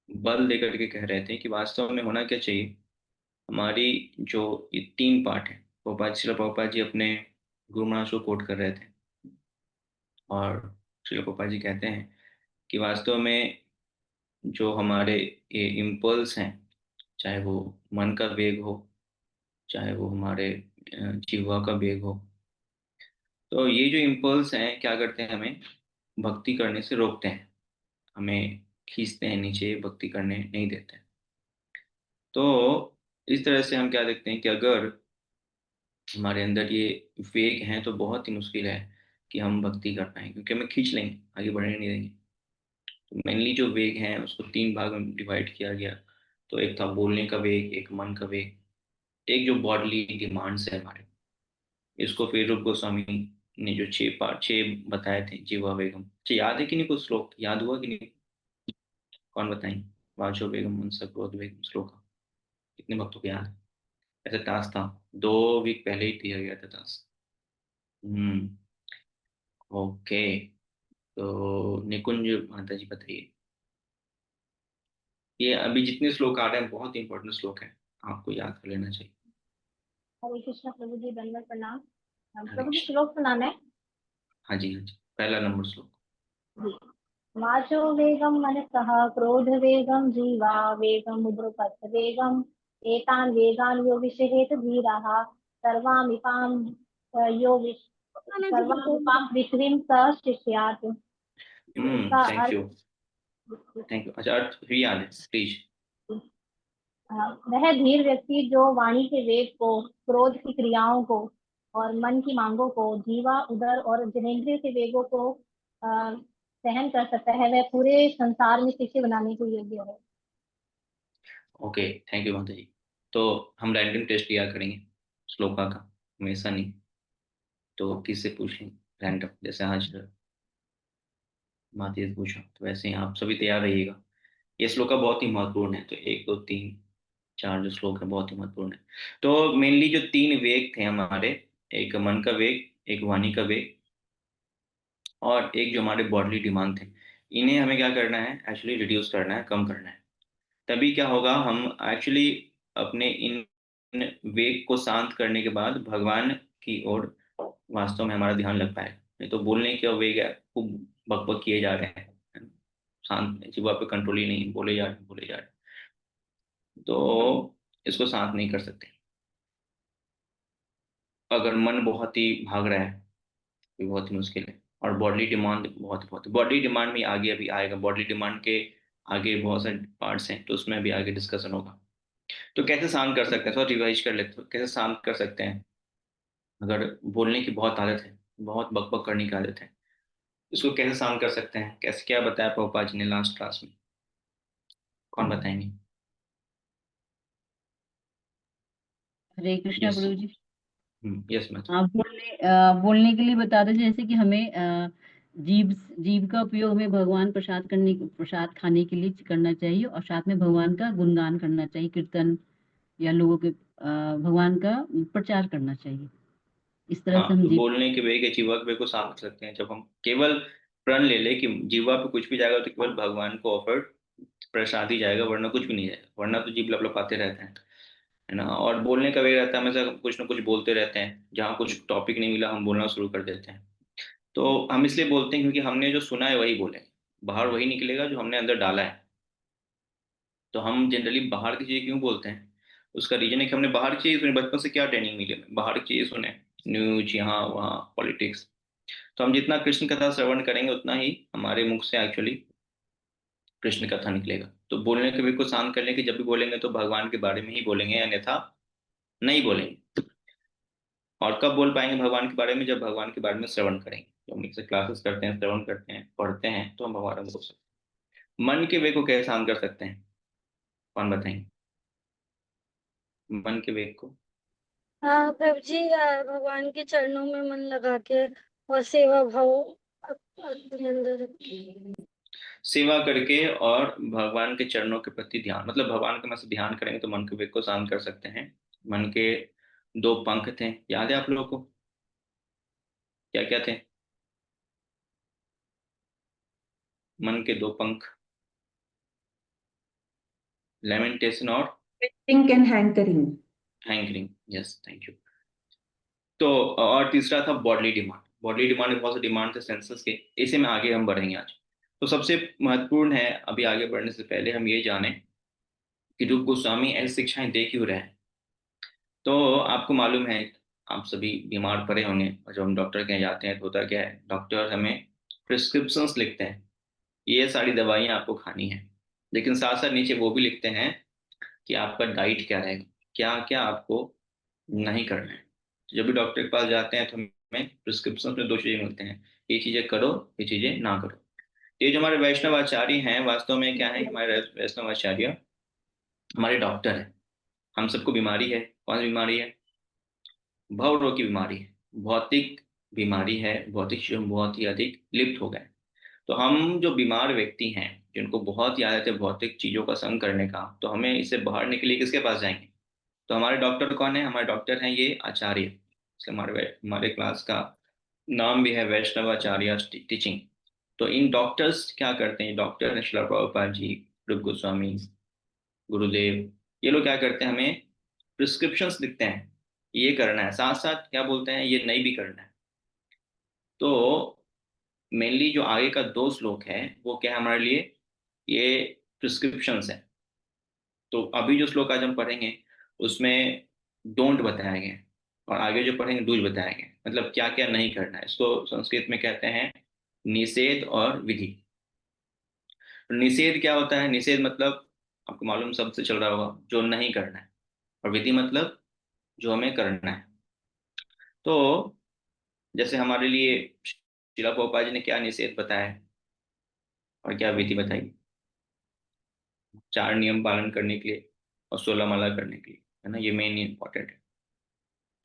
बल देकर के कह रहे थे कि वास्तव में होना क्या चाहिए। हमारी जो ये तीन पार्ट है, श्रील प्रभुपाद जी अपने गुरु महाराज को कोट कर रहे थे, और श्रील प्रभुपाद जी कहते हैं कि वास्तव में जो हमारे ये इम्पल्स हैं, चाहे वो मन का वेग हो, चाहे वो हमारे जीवा का वेग हो, तो ये जो इम्पल्स हैं क्या करते हैं, हमें भक्ति करने से रोकते हैं, हमें खींचते हैं नीचे, भक्ति करने नहीं देते हैं। तो इस तरह से हम क्या देखते हैं कि अगर हमारे अंदर ये वेग हैं तो बहुत ही मुश्किल है कि हम भक्ति कर पाएंगे, क्योंकि हमें खींच लेंगे, आगे बढ़ने नहीं देंगे। तो मेनली जो वेग हैं उसको तीन भाग में डिवाइड किया गया। तो एक था बोलने का वेग, एक मन का वेग, एक जो बॉडली डिमांड्स है हमारे, इसको फिर रूप गोस्वामी ने जो छह बताए थे, जीवा वेगम। अच्छा, याद है कि नहीं, कुछ श्लोक याद हुआ कि नहीं? कौन बताएं? वाचो वेगम, मनसा क्रोध वेगम, श्लोक कितने भक्तों को याद है? ऐसा टास्क था, 2 वीक पहले ही दिया गया था टास्क। हम्म। ओके। तो निकुंज माता जी बताइए, ये अभी जितने श्लोक आ रहे हैं बहुत इंपॉर्टेंट श्लोक है, आपको याद कर लेना चाहिए। हरे कृष्णा प्रभु जी, दंडवत प्रणाम। हरे प्रभु जी कृष्ण। श्लोक सुनाना है हाँ जी, हाँ जी, पहला नंबर श्लोक। जी। वाचो वेगम मनसः क्रोध वेगम जीवा वेगम मुद्रपथ वेगम एतान वेगान यो विषहेत धीराः सर्वामिपां यो सर्वामिपां पृथ्वीं स शिष्यात्। इसका thank you. Earth, thank you. अच्छा, अर्थ भी याद है प्लीज। वह धीर व्यक्ति जो वाणी के वेग को, क्रोध की क्रियाओं को और मन की मांगों को, जीवा उदर और जनेंद्रिय के वेगों को सहन कर सकता है, वह पूरे संसार में शिष्य बनाने को योग्य है। ओके, थैंक यू माता जी। तो हम रैंडम टेस्ट लिया करेंगे श्लोका का, हमेशा नहीं। तो किससे पूछें? रैंडम, जैसे आज माता जी से पूछा, तो वैसे ही आप सभी तैयार रहिएगा। ये श्लोका बहुत ही महत्वपूर्ण है, तो एक दो तीन चार जो श्लोक है बहुत ही महत्वपूर्ण है। तो मेनली जो तीन वेग थे हमारे, एक मन का वेग, एक वाणी का वेग, और एक जो हमारे बॉडली डिमांड थे, इन्हें हमें क्या करना है, एक्चुअली रिड्यूस करना है, कम करना है। तभी क्या होगा, हम एक्चुअली अपने इन वेग को शांत करने के बाद भगवान की ओर वास्तव में हमारा ध्यान लग पाएगा। नहीं तो बोलने के वेग है, खूब बकबक किए जा रहे हैं, है ना? शांत जीवा पे कंट्रोल ही नहीं, बोले जा रहे हैं, बोले जा रहे हैं, तो इसको शांत नहीं कर सकते। अगर मन बहुत ही भाग रहा है, ये बहुत ही मुश्किल है। और बॉडी डिमांड बहुत बहुत, बॉडी डिमांड में आगे अभी आएगा, बॉडी डिमांड के आगे बहुत सारे पार्ट्स हैं, तो उसमें भी आगे डिस्कशन होगा। तो कैसे शांत कर सकते हैं, थोड़ा रिवाइज कर लेते हैं, कैसे शांत कर सकते हैं। अगर बोलने की बहुत आदत है, बहुत बकबक करने की आदत है, इसको कैसे शांत कर सकते हैं, कैसे, क्या बताया प्रभुपाद जी ने लास्ट क्लास में? कौन बताएंगे? हरे कृष्णा यस। गुरु जी। यस मैं। हाँ, बोलने के लिए बता दें, जैसे कि हमें जीभ जीभ का उपयोग हमें भगवान प्रसाद खाने के लिए करना चाहिए, और साथ में भगवान का गुणगान करना चाहिए, कीर्तन या लोगों के भगवान का प्रचार करना चाहिए। इस तरह से हाँ, हम तो जीभ। बोलने के वे के जीवा के वे को शांत कर सकते हैं जब हम केवल प्रण ले ले कि जीवा पे कुछ भी जाएगा तो केवल भगवान को ऑफर प्रसाद ही जाएगा, वरना कुछ भी नहीं जाएगा, वरना तो जीभ लपलपाते रहते हैं, है ना? और बोलने का वे रहता है, हमेशा कुछ ना कुछ बोलते रहते हैं, जहाँ कुछ टॉपिक नहीं मिला हम बोलना शुरू कर देते हैं। तो हम इसलिए बोलते हैं क्योंकि हमने जो सुना है वही बोले, बाहर वही निकलेगा जो हमने अंदर डाला है। तो हम जनरली बाहर की चीज़ें क्यों बोलते हैं, उसका रीजन है कि हमने बाहर की चीज़ सुनी, बचपन से क्या ट्रेनिंग मिली हमें, बाहर की चीज़ें सुने, न्यूज यहाँ वहाँ पॉलिटिक्स। तो हम जितना कृष्ण कथा श्रवण करेंगे उतना ही हमारे मुख से एक्चुअली कृष्ण कथा निकलेगा। तो बोलने के भी को शांत करने की, जब भी बोलेंगे तो भगवान के बारे में ही बोलेंगे, अन्यथा नहीं बोलेंगे। और कब बोल पाएंगे भगवान के बारे में, जब भगवान के बारे में श्रवण करेंगे, तो हम इससे क्लासेस करते हैं, श्रवण करते हैं, पढ़ते हैं, तो हम भगवान को बोल सकते हैं। मन के वे को कैसे शांत कर सकते हैं, कौन बताएंगे? मन के वेग को हाँ प्रभु जी, भगवान के चरणों में मन लगा के और सेवा भाव अपने अंदर रखें। सेवा करके और भगवान के चरणों के प्रति ध्यान, मतलब भगवान का मन से ध्यान करेंगे तो मन के वेग को शांत कर सकते हैं। मन के दो पंख थे, याद है आप लोगों को? क्या क्या थे मन के दो पंख? लेमेंटेशन और Fainting and hankering. Hankering, yes, thank you. तो और तीसरा था बॉडली डिमांड। बॉडली डिमांड में बहुत से डिमांड थे सेंसस के, इसी में आगे हम बढ़ेंगे आज। तो सबसे महत्वपूर्ण है, अभी आगे बढ़ने से पहले हम ये जानें कि रूप गोस्वामी ऐसी शिक्षाएं दे क्यों रहे हैं। तो आपको मालूम है, आप सभी बीमार पड़े होंगे, और जब हम डॉक्टर के यहाँ जाते हैं तो होता क्या है, डॉक्टर हमें प्रिस्क्रिप्शंस लिखते हैं, ये सारी दवाइयाँ आपको खानी है, लेकिन साथ साथ नीचे वो भी लिखते हैं कि आपका डाइट क्या रहेगा, क्या क्या आपको नहीं करना है। तो जब भी डॉक्टर के पास जाते हैं तो हमें प्रिस्क्रिप्शन में दो चीज़ें मिलते हैं, ये चीज़ें करो, ये चीज़ें ना करो। ये जो हमारे वैष्णव आचार्य हैं, वास्तव में क्या है, हमारे वैष्णव आचार्य हमारे डॉक्टर हैं। हम सबको बीमारी है, कौन सी बीमारी है, भव रोग की बीमारी है, भौतिक बीमारी है, भौतिक चीजों में बहुत ही अधिक लिप्त हो गए। तो हम जो बीमार व्यक्ति हैं, जिनको बहुत ही आदत है भौतिक चीजों का संग करने का, तो हमें इससे बाहर निकले किसके पास जाएंगे। तो हमारे डॉक्टर कौन है, हमारे डॉक्टर हैं ये आचार्य। इसलिए हमारे क्लास का नाम भी है वैष्णवाचार्य टीचिंग। तो इन डॉक्टर्स क्या करते हैं, डॉक्टर हैं श्रील प्रभुपाद जी, रूप गोस्वामी, गुरुदेव, ये लोग क्या करते हैं, हमें प्रिस्क्रिप्शंस लिखते हैं, ये करना है, साथ साथ क्या बोलते हैं, ये नहीं भी करना है। तो मेनली जो आगे का दो श्लोक है वो क्या है हमारे लिए, ये प्रिस्क्रिप्शंस है। तो अभी जो श्लोक आज हम पढ़ेंगे उसमें डोंट बताया गया है, और आगे जो पढ़ेंगे डूज बताया गया है, मतलब क्या क्या नहीं करना है। इसको संस्कृत में कहते हैं निषेध और विधि। निषेध क्या होता है, निषेध मतलब आपको मालूम शब्द से चल रहा होगा, जो नहीं करना है, और विधि मतलब जो हमें करना है। तो जैसे हमारे लिए शिला प्रभुपाद जी ने क्या निषेध बताया है और क्या विधि बताई, 4 नियम पालन करने के लिए और 16 माला करने के लिए, है ना, ये मेन इंपॉर्टेंट है।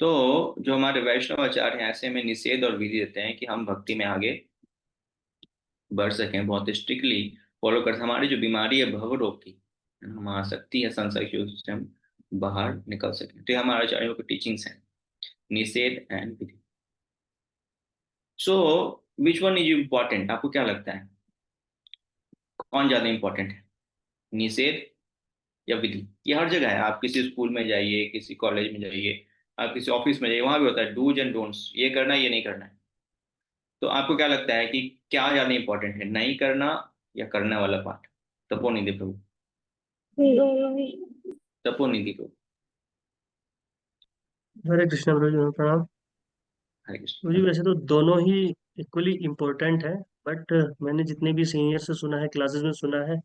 तो जो हमारे वैष्णव आचार्य हैं, ऐसे में निषेध और विधि देते हैं कि हम भक्ति में आगे बढ़ सकें, बहुत स्ट्रिक्टली फॉलो कर। हमारी जो बीमारी है भव रोग की, है ना, महाशक्ति है संसार की, उससे हम बाहर निकल सकें। तो ये हमारे आचार्यों की टीचिंग्स हैं, निषेध and Vidhi. So which one is important, आपको क्या लगता है कौन ज्यादा इंपॉर्टेंट है, निषेध या विधि? ये हर जगह है, आप किसी स्कूल में जाइए, किसी कॉलेज में जाइए, आप किसी ऑफिस में जाइए, वहां भी होता है डूज एंड डोंट्स, ये करना है, ये नहीं करना है। तो आपको क्या लगता है कि क्या ज्यादा इंपॉर्टेंट है, नहीं करना या करने वाला पार्ट? तपोनिधि प्रभु, दोनों ही। तपोनिधि प्रभु। हरे कृष्ण प्रभु जी, प्रणाम। हरे तो जी कृष्ण। वैसे तो दोनों ही इक्वली इम्पोर्टेंट है, बट मैंने जितने भी सीनियर से सुना है, क्लासेस में सुना है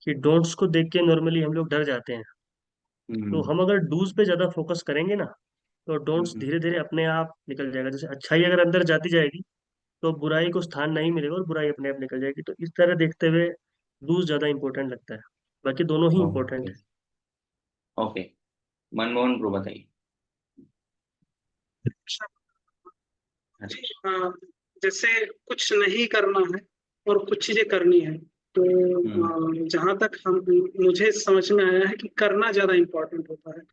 कि डोंट्स को देख के नॉर्मली हम लोग डर जाते हैं। तो हम्म। हम अगर डूज पे ज्यादा फोकस करेंगे ना, तो डोंट्स हम्म। धीरे धीरे अपने आप निकल जाएगा। जैसे अच्छाई अगर अंदर जाती जाएगी तो बुराई को स्थान नहीं मिलेगा, और बुराई अपने आप निकल जाएगी। तो इस तरह देखते हुए डूज ज्यादा इंपॉर्टेंट लगता है, बाकी दोनों ही इंपॉर्टेंट ओके। है। ओके, मनमोहन प्रभु बताइए। हरे जी, कृष्ण। जैसे कुछ नहीं करना है और कुछ चीजें करनी है, तो हम्म। जहां तक हम मुझे समझ में आया है कि करना ज्यादा इम्पोर्टेंट होता है।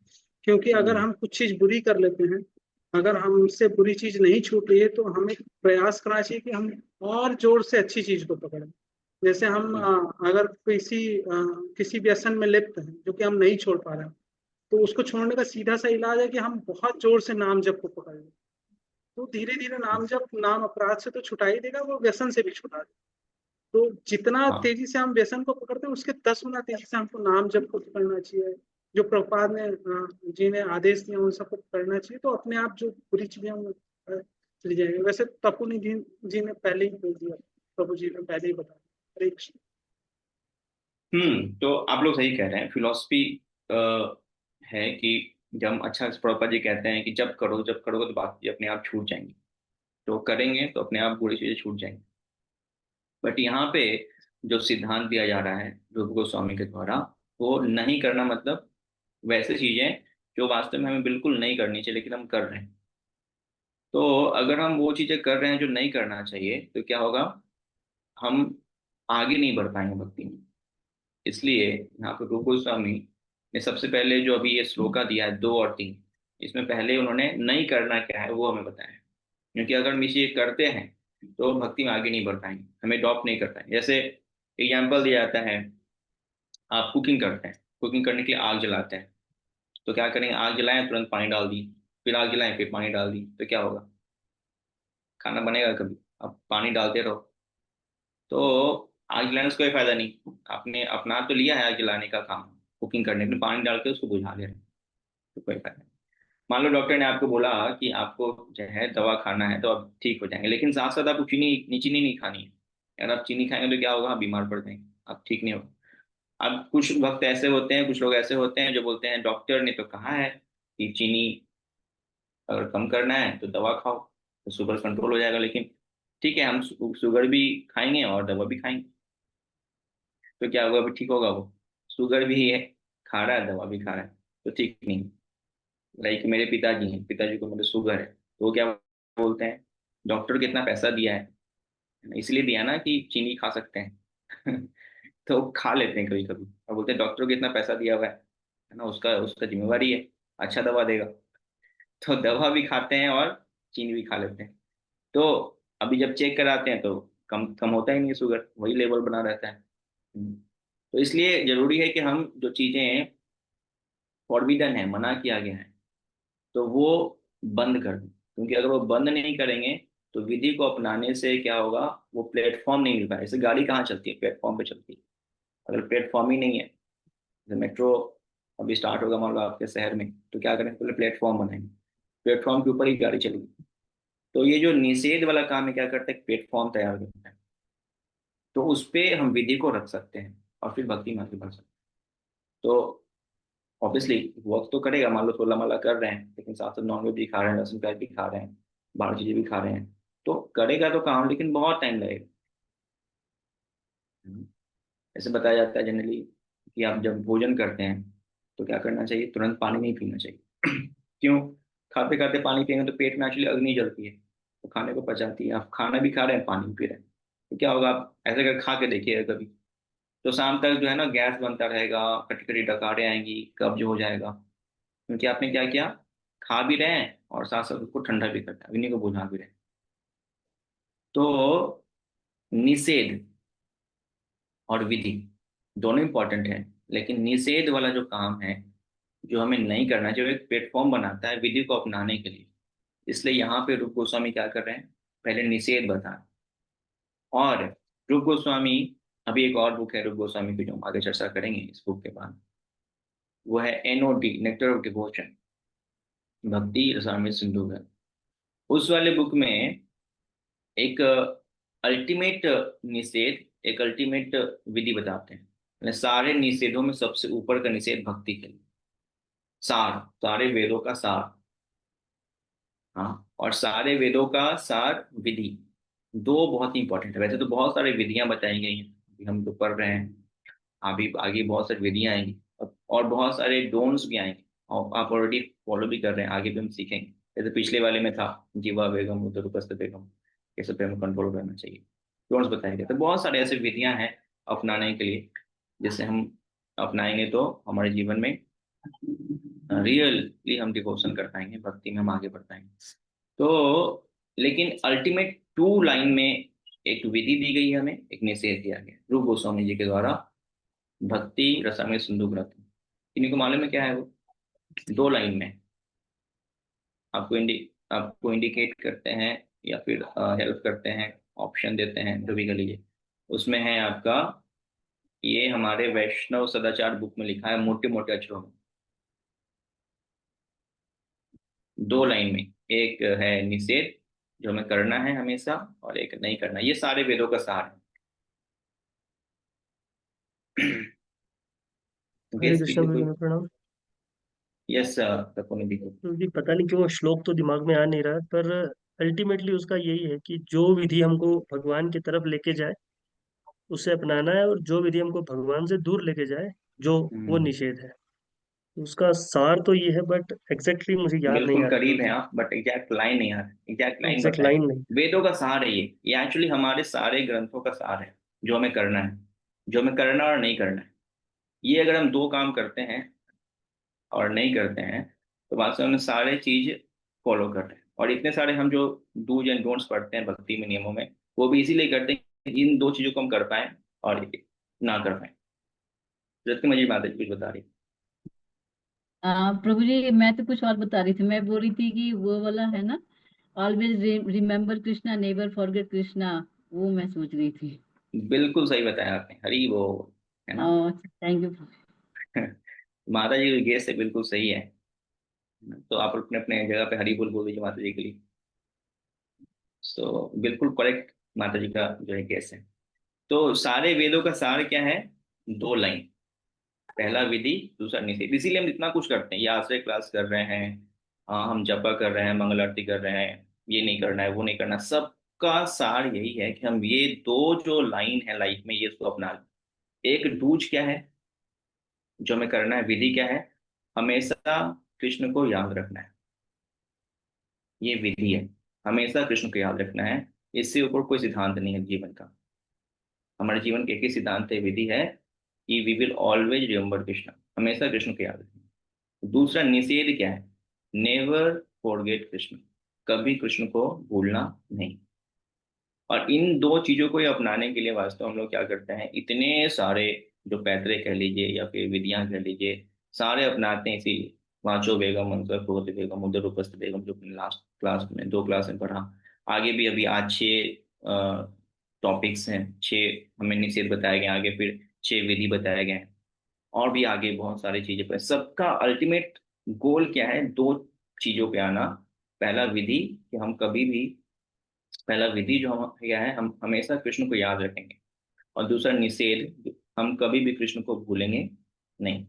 क्योंकि अगर हम्म। हम कुछ चीज बुरी कर लेते हैं, अगर हमसे बुरी चीज नहीं छूट रही है, तो हमें प्रयास करना चाहिए कि हम और जोर से अच्छी चीज को पकड़ें। जैसे हम हम्म। अगर किसी व्यसन में लिप्त हैं जो कि हम नहीं छोड़ पा रहे हैं, तो उसको छोड़ने का सीधा सा इलाज है कि हम बहुत जोर से नाम जप को पकड़ लें। तो धीरे धीरे नाम जप, नाम अपराध से तो छुटा ही देगा, वो व्यसन से भी छुटा देगा। तो जितना हाँ। तेजी से हम व्यसन को पकड़ते हैं, उसके 10 गुना तेजी से हमको नाम जप को पकड़ना चाहिए। जो प्रभुपाद ने जी ने आदेश दिया उन सबको पकड़ना चाहिए, तो अपने आप जो बुरी चीजें हैं, वो चली जाएंगी। वैसे तपोनिधि जी ने पहले ही बोल दिया, प्रभु जी ने पहले ही बताया। हरे कृष्ण। तो आप लोग सही कह रहे हैं, फिलोसफी है कि जब हम, अच्छा प्रभुपाद जी कहते हैं कि जब करो, जब करोगे तो बाकी अपने आप छूट जाएंगी, तो करेंगे तो अपने आप बुरी चीजें छूट जाएंगी। बट यहाँ पे जो सिद्धांत दिया जा रहा है रूप गोस्वामी के द्वारा, वो नहीं करना मतलब वैसे चीजें जो वास्तव में हमें बिल्कुल नहीं करनी चाहिए लेकिन हम कर रहे हैं। तो अगर हम वो चीजें कर रहे हैं जो नहीं करना चाहिए, तो क्या होगा, हम आगे नहीं बढ़ पाएंगे भक्ति में। इसलिए यहाँ पे रूप गोस्वामी ने सबसे पहले जो अभी ये श्लोका दिया है 2 और 3, इसमें पहले उन्होंने नहीं करना क्या है वो हमें बताया है। क्योंकि अगर हम इसे करते हैं तो भक्ति में आगे नहीं बढ़ पाएंगे, हमें ड्रॉप नहीं कर पाएंगे। जैसे एग्जाम्पल दिया जाता है, आप कुकिंग करते हैं, कुकिंग करने के लिए आग जलाते हैं। तो क्या करेंगे, आग जलाएं तुरंत पानी डाल दी, फिर आग जलाएं फिर पानी डाल दी, तो क्या होगा, खाना बनेगा कभी? अब पानी डालते रहो। तो आग जलाने से कोई फायदा नहीं, आपने अपना तो लिया है आग जलाने का काम, कुकिंग करने के लिए पानी डाल के उसको बुझा दे रहे हैं, तो कोई फायदा नहीं। मान लो डॉक्टर ने आपको बोला कि आपको जो है दवा खाना है तो आप ठीक हो जाएंगे, लेकिन साथ साथ आपको चीनी नहीं खानी है। अगर आप चीनी खाएंगे तो क्या होगा, आप बीमार पड़ जाएंगे, आप ठीक नहीं होगा। अब कुछ वक्त ऐसे होते हैं, कुछ लोग ऐसे होते हैं जो बोलते हैं डॉक्टर ने तो कहा है कि चीनी अगर कम करना है तो दवा खाओ तो शुगर कंट्रोल हो जाएगा, लेकिन ठीक है हम शुगर भी खाएंगे और दवा भी खाएंगे, तो क्या होगा, अभी ठीक होगा वो? शुगर भी है, खा रहा है, दवा भी खा रहा है, तो ठीक नहीं। लाइक मेरे पिताजी हैं, पिताजी को मेरे शुगर है, तो वो क्या बोलते हैं, डॉक्टर को इतना पैसा दिया है, इसलिए दिया ना कि चीनी खा सकते हैं तो वो खा लेते हैं कभी कभी, और बोलते हैं डॉक्टर को इतना पैसा दिया हुआ है ना, उसका उसका जिम्मेवारी है, अच्छा दवा देगा। तो दवा भी खाते हैं और चीनी भी खा लेते हैं। तो अभी जब चेक कराते हैं तो कम कम होता ही नहीं है शुगर, वही लेवल बना रहता है। तो इसलिए जरूरी है कि हम जो चीजें फॉरबिडन है, मना किया गया है, तो वो बंद कर दें, क्योंकि अगर वो बंद नहीं करेंगे तो विधि को अपनाने से क्या होगा, वो प्लेटफॉर्म नहीं मिल पाएगा। जैसे गाड़ी कहाँ चलती है, प्लेटफॉर्म पे चलती है। अगर प्लेटफॉर्म ही नहीं है, जैसे मेट्रो अभी स्टार्ट होगा मान लो आपके शहर में, तो क्या करेंगे, पहले प्लेटफॉर्म बनाएंगे, प्लेटफॉर्म के ऊपर ही गाड़ी चलेगी। तो ये जो निषेध वाला काम है, क्या करता है, प्लेटफॉर्म तैयार करता है, तो उस पे हम विधि को रख सकते हैं और फिर भक्ति में आगे बढ़ सकते हैं। तो ऑब्वियसली वर्क तो करेगा, मान लो 16 माला कर रहे हैं लेकिन साथ साथ नॉनवेज भी खा रहे हैं, लहसुन प्याज भी खा रहे हैं, बाहर चीजें भी खा रहे हैं, तो करेगा तो काम, लेकिन बहुत टाइम लगेगा। हम्म। ऐसे बताया जाता है जनरली कि आप जब भोजन करते हैं तो क्या करना चाहिए, तुरंत पानी नहीं पीना चाहिए क्यों? खाते खाते पानी पिएंगे तो पेट में एक्चुअली अग्नि जलती है, तो खाने को पचाती है। आप खाना भी खा रहे हैं, पानी भी पी रहे हैं, तो क्या होगा, आप ऐसे कर खा के देखिएगा कभी, तो शाम तक जो है ना गैस बनता रहेगा, कटी कटी डकारें आएंगी, कब्ज हो जाएगा, क्योंकि आपने क्या किया, खा भी रहे हैं और साथ साथ उसको ठंडा भी करता है, अग्नि को बुझा भी रहे हैं। तो निषेध और विधि दोनों इंपॉर्टेंट है, लेकिन निषेध वाला जो काम है, जो हमें नहीं करना चाहिए, वो एक प्लेटफॉर्म बनाता है विधि को अपनाने के लिए। इसलिए यहाँ पे रूप गोस्वामी क्या कर रहे हैं, पहले निषेध बता, और रूप गोस्वामी, अभी एक और बुक है रूप गोस्वामी की जो हम आगे चर्चा करेंगे इस बुक के बाद, वो है NOD, नेक्टर ऑफ डिवोशन, भक्ति रसामृत सिंधु है। उस वाले बुक में एक अल्टीमेट निषेध, एक अल्टीमेट विधि बताते हैं, मतलब सारे निषेधों में सबसे ऊपर का निषेध भक्ति के लिए, सार, सारे वेदों का सार। हाँ, और सारे वेदों का सार विधि, दो बहुत ही इंपॉर्टेंट है। वैसे तो बहुत सारी विधियां बताई गई हैं, अभी हम तो पढ़ रहे हैं, अभी आगे बहुत सारी विधियां आएंगी, और बहुत सारे डोंट्स भी आएंगे, और आप ऑलरेडी फॉलो भी कर रहे हैं, आगे भी हम सीखेंगे। जैसे पिछले वाले में था जीवा बेगम उदरपस्त बेगम, कैसे प्रेम कंट्रोल करना चाहिए, डोंट्स बताए गए। तो बहुत सारे ऐसे विधियां हैं अपनाने के लिए, जिससे हम अपनाएंगे तो हमारे जीवन में रियली हम डिवोशन कर पाएंगे, भक्ति में हम आगे बढ़ पाएंगे। तो लेकिन अल्टीमेट 2 लाइन में एक विधि दी गई है, हमें एक निषेध दिया गया रूप गोस्वामी जी के द्वारा, भक्ति रसामृत सिंधु ग्रंथ। इन्हीं को मालूम है क्या है वो, 2 लाइन में आपको इंडिकेट करते हैं या फिर हेल्प करते हैं, ऑप्शन देते हैं जो भी कर लीजिए। उसमें है आपका, ये हमारे वैष्णव सदाचार बुक में लिखा है मोटे मोटे अक्षरों में, 2 लाइन में। एक है निषेध जो हमें करना है हमेशा, और एक नहीं करना, ये सारे वेदों का सार है हरे गेस कृष्ण कीजिए गुरु कोई। जी, प्रणाम। यस तपोनिधि को। जी पता नहीं क्यों श्लोक तो दिमाग में आ नहीं रहा, पर अल्टीमेटली उसका यही है कि जो विधि हमको भगवान की तरफ लेके जाए उसे अपनाना है, और जो विधि हमको भगवान से दूर लेके जाए जो वो हम्म, निषेध है। उसका सार तो ये है, बट एग्जैक्टली मुझे याद नहीं बिल्कुल आ रहा करीब है अभी। आप, बट एग्जैक्ट लाइन नहीं आ रहा, एग्जैक्ट लाइन एग्जैक्ट बताएं। लाइन नहीं। वेदों का सार है ये एक्चुअली हमारे सारे ग्रंथों का सार है, जो हमें करना है, जो हमें करना और नहीं करना है। ये अगर हम 2 काम करते हैं और नहीं करते हैं, तो वास्तव में सारे चीज फॉलो कर रहे हैं। और इतने सारे हम जो डूज एंड डोंट्स पढ़ते हैं भक्ति में, नियमों में, वो भी इसीलिए करते हैं कि इन 2 चीजों को हम कर पाए और ना कर पाए। रत्नमयी माता जी कुछ बता रही। प्रभु जी मैं तो कुछ और बता रही थी, मैं बोल रही थी कि वो वाला है ना, always remember Krishna never forget Krishna, वो मैं सोच रही थी। बिल्कुल सही बताया आपने, हरी वो, है ना। Thank you. माता जी का गेस है, बिल्कुल सही है। तो आप अपने अपने जगह पे हरी बोल दीजिए माता जी के लिए। तो बिल्कुल करेक्ट माता जी का जो है गेस है। तो सारे वेदों का सार क्या है? 2 लाइन। पहला विधि, दूसरा निषेध। इसीलिए हम इतना कुछ करते हैं, ये आश्रय क्लास कर रहे हैं, हम जपा कर रहे हैं, मंगल आरती कर रहे हैं, ये नहीं करना है वो नहीं करना, सबका सार यही है कि हम ये 2 जो लाइन है लाइफ में, ये इसको अपना लें। एक डूज क्या है जो हमें करना है, विधि क्या है? हमेशा कृष्ण को याद रखना है, ये विधि है। हमेशा कृष्ण को याद रखना है, इससे ऊपर कोई सिद्धांत नहीं है जीवन का। हमारे जीवन के एक ही सिद्धांत है, विधि है कि we will always remember Krishna, हमेशा कृष्ण को याद रखें। दूसरा निषेध क्या है? नेवर फॉरगेट कृष्ण, कभी कृष्ण को भूलना नहीं। और इन 2 चीजों को ही अपनाने के लिए वास्तव हम लोग क्या करते हैं, इतने सारे जो पैतरे कह लीजिए या फिर विधियां कह लीजिए, सारे अपनाते हैं। इसीलिए वाचो बेगम, अंतर फुगत बेगम, उदर उपस्थ बेगम, जो लास्ट क्लास में 2 क्लास में पढ़ा। आगे भी अभी आज 6 टॉपिक्स हैं, 6 हमें निषेध बताए गए, आगे फिर 6 विधि बताए गए हैं, और भी आगे बहुत सारी चीजें पर। सबका अल्टीमेट गोल क्या है? 2 चीजों पे आना। पहला विधि कि हम कभी भी, पहला विधि जो हम क्या है, हम हमेशा कृष्ण को याद रखेंगे। और दूसरा निषेध, हम कभी भी कृष्ण को भूलेंगे नहीं।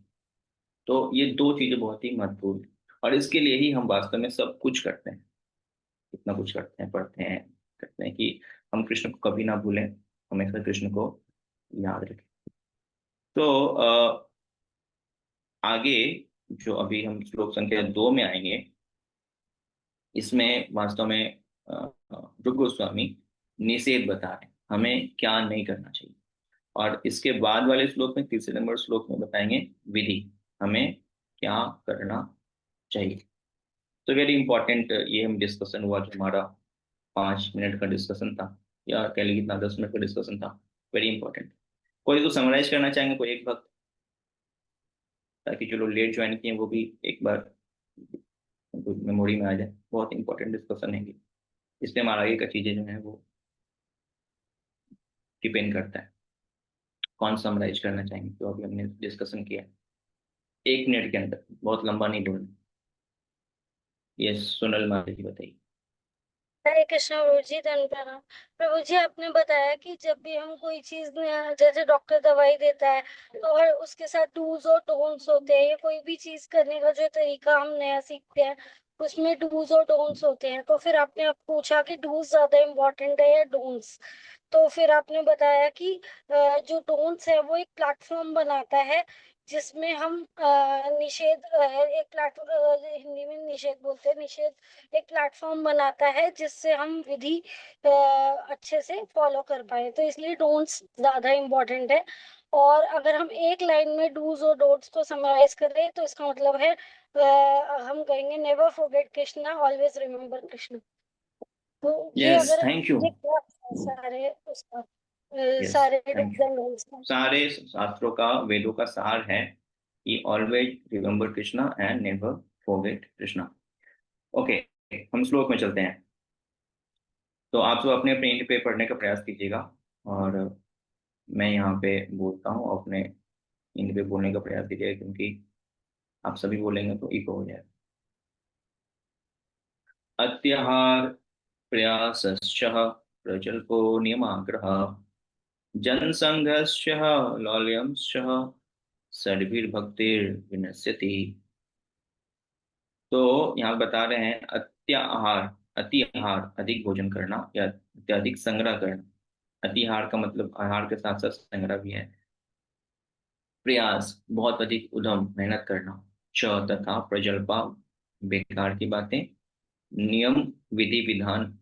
तो ये 2 चीजें बहुत ही महत्वपूर्ण हैं, और इसके लिए ही हम वास्तव में सब कुछ करते हैं, इतना कुछ करते हैं, पढ़ते हैं, करते हैं कि हम कृष्ण को कभी ना भूलें, हमेशा कृष्ण को याद रखें। तो आगे जो अभी हम श्लोक संख्या 2 में आएंगे, इसमें वास्तव में रूप गोस्वामी निषेध बता रहे हैं हमें क्या नहीं करना चाहिए। और इसके बाद वाले श्लोक में, तीसरे नंबर श्लोक में बताएंगे विधि, हमें क्या करना चाहिए। तो वेरी इंपॉर्टेंट ये हम डिस्कशन हुआ, जो हमारा 5 मिनट का डिस्कशन था, या कह लीजिए कितना 10 मिनट का डिस्कशन था, वेरी इंपॉर्टेंट। कोई तो समराइज करना चाहेंगे, कोई एक वक्त, ताकि जो लोग लेट ज्वाइन किए वो भी एक बार मेमोरी में आ जाए। बहुत इंपॉर्टेंट डिस्कशन है ये, इसलिए हमारा आगे का चीजें जो है वो डिपेंड करता है। कौन समराइज करना चाहेंगे? तो अभी हमने डिस्कशन किया 1 मिनट के अंदर, बहुत लंबा नहीं बोलना। ये सोनल माता जी बताइए। हरे कृष्ण प्रभु जी, धन्यवाद। प्रभु जी आपने बताया कि जब भी हम कोई चीज नया, जैसे डॉक्टर दवाई देता है तो और उसके साथ डूज और डोंट्स होते हैं, या कोई भी चीज करने का जो तरीका हम नया सीखते हैं उसमें डूज और डोंट्स होते हैं। तो फिर आपने अब पूछा कि डूज ज्यादा इम्पोर्टेंट है या डोंट्स, तो फिर आपने बताया कि जो डोंट्स है वो एक प्लेटफॉर्म बनाता है जिसमें हम निषेध, एक प्लेटफॉर्म, हिंदी में निषेध बोलते हैं, निषेध एक प्लेटफॉर्म बनाता है जिससे हम विधि अच्छे से फॉलो कर पाए, तो इसलिए डोंट्स ज्यादा इम्पोर्टेंट है। और अगर हम एक लाइन में डूज और डोंट्स को समराइज करें तो इसका मतलब है हम कहेंगे never forget Krishna, always remember Krishna. तो ये यस, अगर थैंक यू। ये क्या है सारे उसका, यस, सारे thank do's you. And don'ts का। सारे शास्त्रों का, वेदों का सार है कि always remember Krishna and never forget Krishna. Okay, हम श्लोक में चलते हैं। तो आप सब अपने अपने इंट पे पढ़ने का प्रयास कीजिएगा, और मैं यहाँ पे बोलता हूँ, अपने इंट पे बोलने का प्रयास कीजिएगा, क्योंकि आप सभी बोलेंगे तो इको हो जाएगा। अत्याहार प्रयासश्च प्रजल्पो नियमाग्रह जनसंघश्च लौल्यंश्च षड्भिर्भक्तिर्विनश्यति। तो यहाँ बता रहे हैं अत्याहार, अति आहार, अधिक भोजन करना या अत्यधिक संग्रह करना। अतिहार का मतलब आहार के साथ साथ संग्रह भी है। प्रयास, बहुत अधिक उद्यम, मेहनत करना। च तथा प्रजल्पा, बेकार की बातें। नियम, विधि विधान,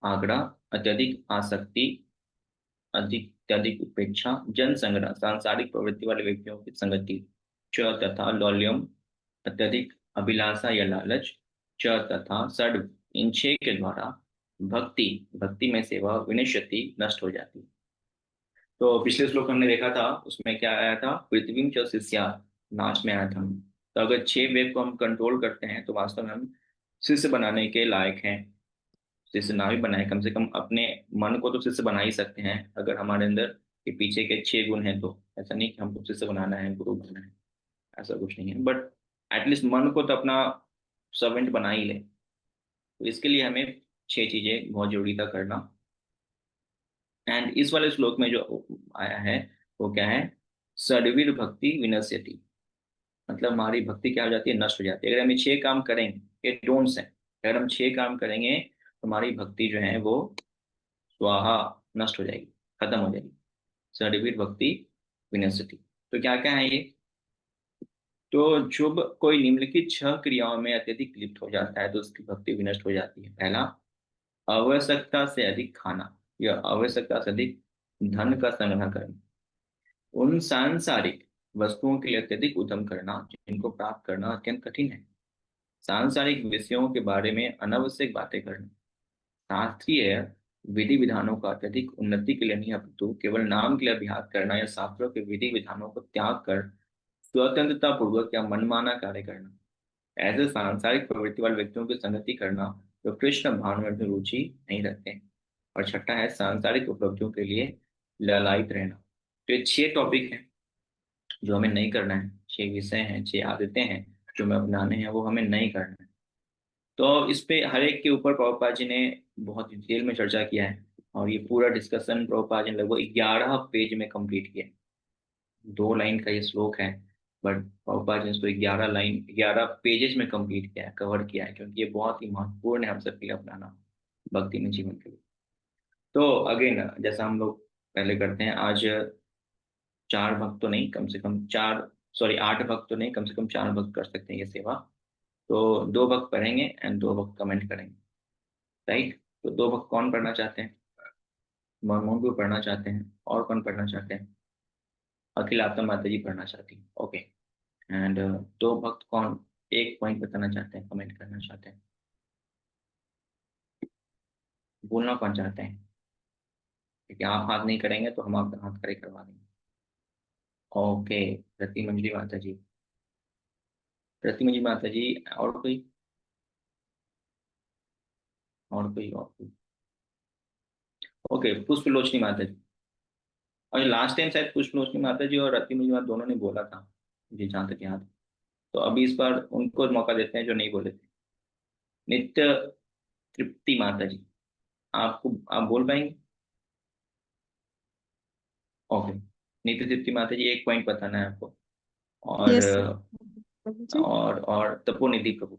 आग्रह, अत्यधिक आसक्ति, अधिक अत्यधिक उपेक्षा। जन संग्रह, सांसारिक प्रवृत्ति वाले व्यक्तियों की संगति। च तथा लौल्यम, अत्यधिक अभिलाषा या लालच। च तथा षड, इन 6 के द्वारा भक्ति, भक्ति में सेवा, विनश्यति, नष्ट हो जाती है। तो पिछले श्लोक हमने देखा था, उसमें क्या आया था, पृथ्वी च शिष्या, नाच में आया था। तो अगर 6 वेव को हम कंट्रोल करते हैं तो वास्तव में हम शिष्य बनाने के लायक हैं। शिष्य ना भी बनाए, कम से कम अपने मन को तो शिष्य बना ही सकते हैं, अगर हमारे अंदर के पीछे के 6 गुण हैं तो। ऐसा नहीं कि हमको शिष्य बनाना है, गुरु बनना है, ऐसा कुछ नहीं है, बट एटलीस्ट मन को तो अपना सर्वेंट बना ही ले। तो इसके लिए हमें 6 चीजें बहुत जरूरी था करना। एंड इस वाले श्लोक में जो आया है वो क्या है, सद्वीर भक्ति विनश्यति, मतलब हमारी भक्ति क्या हो जाती है, नष्ट हो जाती है। अगर हम ये 6 काम करेंगे, ये डोंट्स हैं, अगर हम 6 काम करेंगे तो हमारी भक्ति जो है वो स्वाहा, नष्ट हो जाएगी, खत्म हो जाएगी। सद्वीर भक्ति विनश्यति, तो क्या क्या है ये। तो जब कोई निम्नलिखित 6 क्रियाओं में अत्यधिक लिप्त हो जाता है तो उसकी भक्ति विनष्ट हो जाती है। पहला, आवश्यकता से अधिक खाना या आवश्यकता से अधिक धन का संग्रह करना, उन सांसारिक वस्तुओं के लिए अत्यधिक उद्यम करना जिनको प्राप्त करना अत्यंत कठिन है, सांसारिक विषयों के बारे में अनावश्यक बातें करना, शास्त्रीय विधि विधानों का अत्यधिक उन्नति के लिए नहीं अपितु केवल नाम के लिए अभ्यास करना या शास्त्रों के विधि विधानों को त्याग कर स्वतंत्रता पूर्वक या मनमाना कार्य करना, ऐसे सांसारिक प्रवृत्ति वाले व्यक्तियों की संगति करना जो कृष्ण भाव में अपनी रुचि नहीं रखते हैं। और छठा है सांसारिक उपलब्धियों के लिए ललायित रहना। तो ये 6 टॉपिक हैं जो हमें नहीं करना है, 6 विषय हैं, 6 आदतें हैं जो हमें अपनाने हैं, वो हमें नहीं करना है। तो इस पे हर एक के ऊपर प्रभुपाद जी ने बहुत डिटेल में चर्चा किया है, और ये पूरा डिस्कशन प्रभुपाद जी ने लगभग 11 पेज में कंप्लीट किया है। 2 लाइन का ये श्लोक है, बट प्रभुपाद जी ने इसको 11 लाइन 11 पेजेस में कंप्लीट किया है, कवर किया है, क्योंकि ये बहुत ही महत्वपूर्ण है हम सबके लिए अपनाना भक्ति में, जीवन के लिए। तो अगेन जैसा हम लोग पहले करते हैं, आज 4 भक्त तो नहीं, कम से कम 8 भक्त तो नहीं, कम से कम 4 भक्त कर सकते हैं ये सेवा। तो 2 भक्त पढ़ेंगे एंड 2 भक्त कमेंट करेंगे, राइट। तो 2 भक्त कौन पढ़ना चाहते हैं, मनमोहन भी पढ़ना चाहते हैं, और कौन पढ़ना चाहते हैं, अखिलात्मा माता जी पढ़ना चाहती हैं, ओके। एंड 2 भक्त कौन एक पॉइंट बताना चाहते हैं, कमेंट करना चाहते हैं, बोलना कौन चाहते हैं, क्योंकि आप हाथ नहीं करेंगे तो हम आपका हाथ खड़े करवा देंगे। ओके, रति मंजरी माता जी, रति मंजरी माता जी, और कोई, और कोई, और कोई, ओके, पुष्प लोचनी माता जी। और लास्ट टाइम शायद पुष्प लोचनी माता जी और रति मंजरी माता दोनों ने बोला था मुझे जहाँ तक याद है। तो अभी इस बार उनको मौका देते हैं जो नहीं बोले थे। नित्य तृप्ति माता जी, आप बोल पाएंगे, ओके। नित्य तृप्ति माता जी, 1 पॉइंट बताना है आपको। और यस सर। और तपोनिधि प्रभु,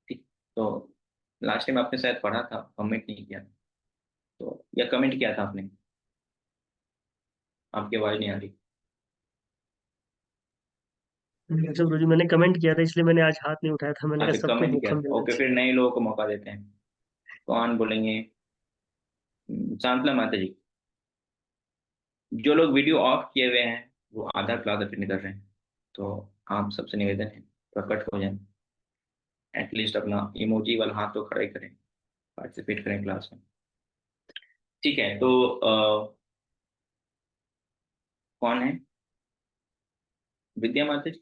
ठीक। तो लास्ट टाइम आपने शायद पढ़ा था, कमेंट नहीं किया, तो या कमेंट किया था आपने, आपकी आवाज नहीं आ रही। अच्छा गुरु जी, मैंने कमेंट किया था इसलिए मैंने आज हाथ नहीं उठाया था, मैंने कहा अच्छा, सबको कमेंट किया भूखम था, देना ओके, फिर नए लोगों को मौका देते हैं। कौन बोलेंगे, शांतला माता जी। जो लोग वीडियो ऑफ किए हुए हैं वो आधा क्लास अटेंड कर रहे हैं, तो आप सबसे निवेदन है प्रकट हो जाए, एटलीस्ट अपना इमोजी वाला हाथ तो खड़ा ही करें, पार्टिसिपेट करें क्लास में। ठीक है, तो कौन है, विद्या माता जी,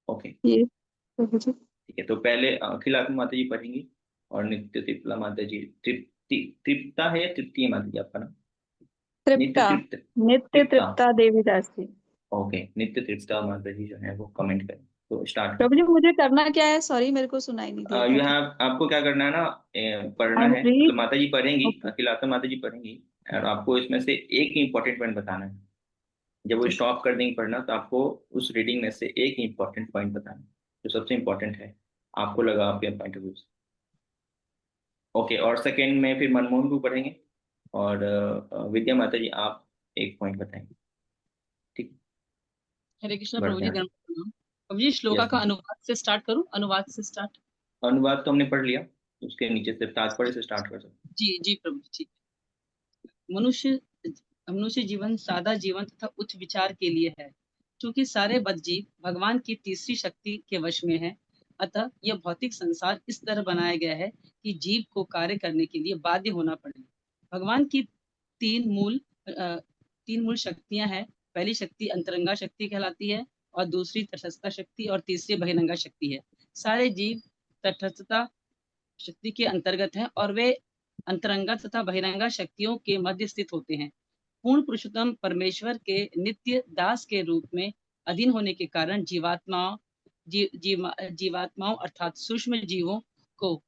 ओके। ये प्रभु जी। ठीक है, तो पहले अखिलात्मा माता जी पढ़ेंगी, और नित्य तृप्ता माता जी, तृप्ति, तृप्ता है या तृप्ति है माता जी आपका नाम, नित्य तृप्ता, तृप्त, नित्य तृप्ता, तृप्ता देवीदास जी। ओके, नित्य तृप्ता माता जी जो है वो कमेंट करें, तो स्टार्ट प्रभु करते जी मुझे करना क्या है, सॉरी मेरे को सुनाई नहीं दे हैं। रहा यू था। हैव, आपको क्या करना है ना, पढ़ना आई है, मतलब रीड। माता जी पढ़ेंगी, ओके। अखिलात्मा माता जी पढ़ेंगी, और आपको इसमें से एक इंपॉर्टेंट पॉइंट बताना है। जब वो स्टॉप कर देंगे पढ़ना तो आपको उस रीडिंग में से एक इंपॉर्टेंट पॉइंट बताना है, जो सबसे इंपॉर्टेंट है आपको लगा आपके पॉइंट ऑफ व्यू से, ओके। और सेकेंड में फिर मनमोहन को पढ़ेंगे, और विद्या माता जी आप एक पॉइंट बताएंगे, ठीक। हरे कृष्ण प्रभु बढ़ते जी, हैं, धर्म प्रणाम। प्रभु जी, श्लोका यस का मैम। अनुवाद से स्टार्ट करूं, अनुवाद से स्टार्ट? अनुवाद तो हमने पढ़ लिया, उसके नीचे से तात्पर्य से स्टार्ट कर सकते जी जी प्रभु जी, ठीक। मनुष्य मनुष्य जीवन सादा जीवन तथा उच्च विचार के लिए है, क्योंकि सारे बदजीव भगवान की तीसरी शक्ति के वश में है। अतः यह भौतिक संसार इस तरह बनाया गया है कि जीव को कार्य करने के लिए बाध्य होना पड़े। भगवान की तीन मूल शक्तियां हैं। पहली शक्ति अंतरंगा शक्ति कहलाती है, और दूसरी तटस्थता शक्ति, और तीसरी बहिरंगा शक्ति है। सारे जीव तटस्थता शक्ति के अंतर्गत हैं और वे अंतरंगा तथा बहिरंगा शक्तियों के मध्य स्थित होते हैं। पूर्ण पुरुषोत्तम परमेश्वर के नित्य दास के रूप में अधीन होने के कारण जीवात्माओं अर्थात सूक्ष्म जीवों को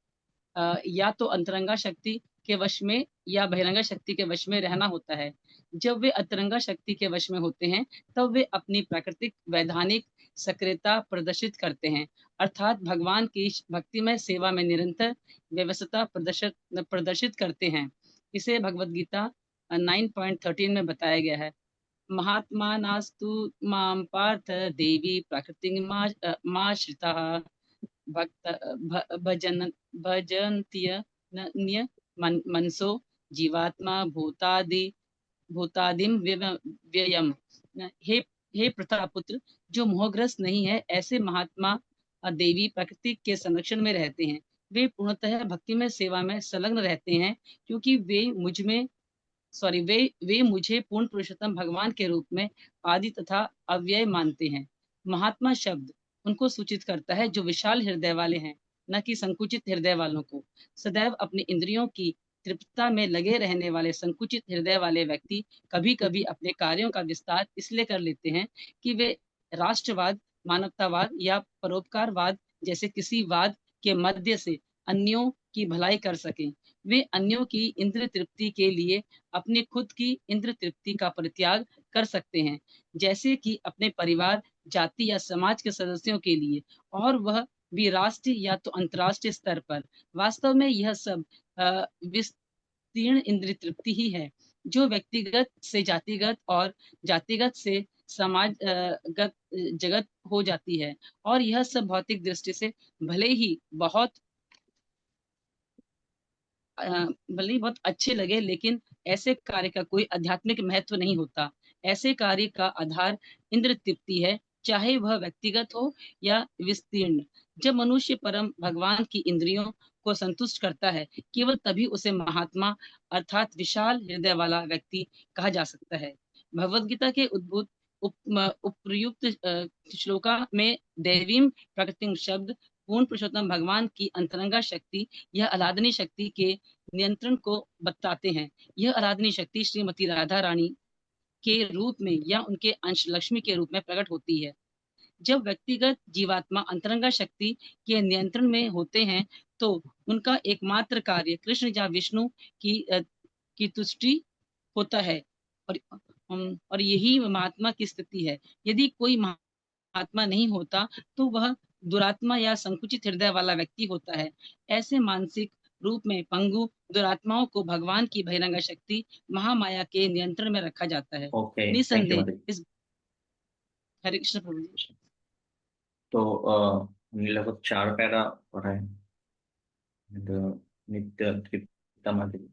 या तो अंतरंगा शक्ति के वश में या बहिरंगा शक्ति के वश में रहना होता है। जब वे अंतरंगा शक्ति के वश में होते हैं तब वे अपनी प्राकृतिक वैधानिक सक्रियता प्रदर्शित करते हैं, अर्थात भगवान की भक्तिमय सेवा में निरंतर व्यवस्था प्रदर्शित करते हैं। इसे भगवद गीता 9.13 में बताया गया है। महात्मा नास्तु माम पार्थ देवी प्रकृति मा श्रिता भजन्त्य मनसो जीवात्मा भूतादिम व्ययम। हे प्रतापुत्र, जो मोहग्रस्त नहीं है, ऐसे महात्मा देवी प्रकृति के संरक्षण में रहते हैं। वे पूर्णतः भक्तिमय सेवा में संलग्न रहते हैं, क्योंकि वे मुझे पूर्ण पुरुषोत्तम भगवान के रूप में आदि तथा अव्यय मानते हैं। महात्मा शब्द उनको सूचित करता है जो विशाल हृदय वाले हैं, न कि संकुचित हृदय वालों को। सदैव अपनी इंद्रियों की तृप्तता में लगे रहने वाले संकुचित हृदय वाले व्यक्ति कभी कभी अपने कार्यों का विस्तार इसलिए कर लेते हैं कि वे राष्ट्रवाद, मानवतावाद या परोपकारवाद जैसे किसी वाद के मध्य से अन्यों की भलाई कर सकें। वे अन्यों की इंद्र तृप्ति के लिए अपने खुद की इंद्र तृप्ति का परित्याग कर सकते हैं, जैसे कि अपने परिवार, जाति या समाज के सदस्यों के लिए, और वह भी राष्ट्रीय या तो अंतर्राष्ट्रीय स्तर पर। वास्तव में यह सब विस्तीर्ण इंद्रिय तृप्ति ही है, जो व्यक्तिगत से जातिगत और जातिगत से समाजगत जगत हो जाती है। और यह सब भौतिक दृष्टि से भले ही बहुत अच्छे लगे, लेकिन ऐसे कार्य का कोई आध्यात्मिक महत्व नहीं होता। ऐसे कार्य का आधार इंद्र तृप्ति है, चाहे वह व्यक्तिगत हो या विस्तीर्ण। जब मनुष्य परम भगवान की इंद्रियों को संतुष्ट करता है, केवल तभी उसे महात्मा अर्थात विशाल हृदय वाला व्यक्ति कहा जा सकता है। भगवद गीता के उपर्युक्त श्लोका में दैवीम प्रकृति शब्द पूर्ण पुरुषोत्तम भगवान की अंतरंगा शक्ति यह आराधनीय शक्ति के नियंत्रण को बताते हैं। यह आराधनीय शक्ति श्रीमती राधा रानी के रूप में या उनके अंश लक्ष्मी के रूप में प्रकट होती है। जब व्यक्तिगत जीवात्मा अंतरंगा शक्ति के नियंत्रण में होते हैं तो उनका एकमात्र कार्य कृष्ण या विष्णु की तुष्टि होता है, और यही महात्मा की स्थिति है। यदि कोई महात्मा नहीं होता तो वह दुरात्मा या संकुचित हृदय वाला व्यक्ति होता है। ऐसे मानसिक रूप में पंगु दुरात्माओं को भगवान की बहिरंगा शक्ति महामाया के नियंत्रण में रखा जाता है। निसंदेह इस हरे कृष्ण प्रभु जी। तो हमने लगभग 4 पैरा पढ़ा है। नित्य तृप्ता माधुरी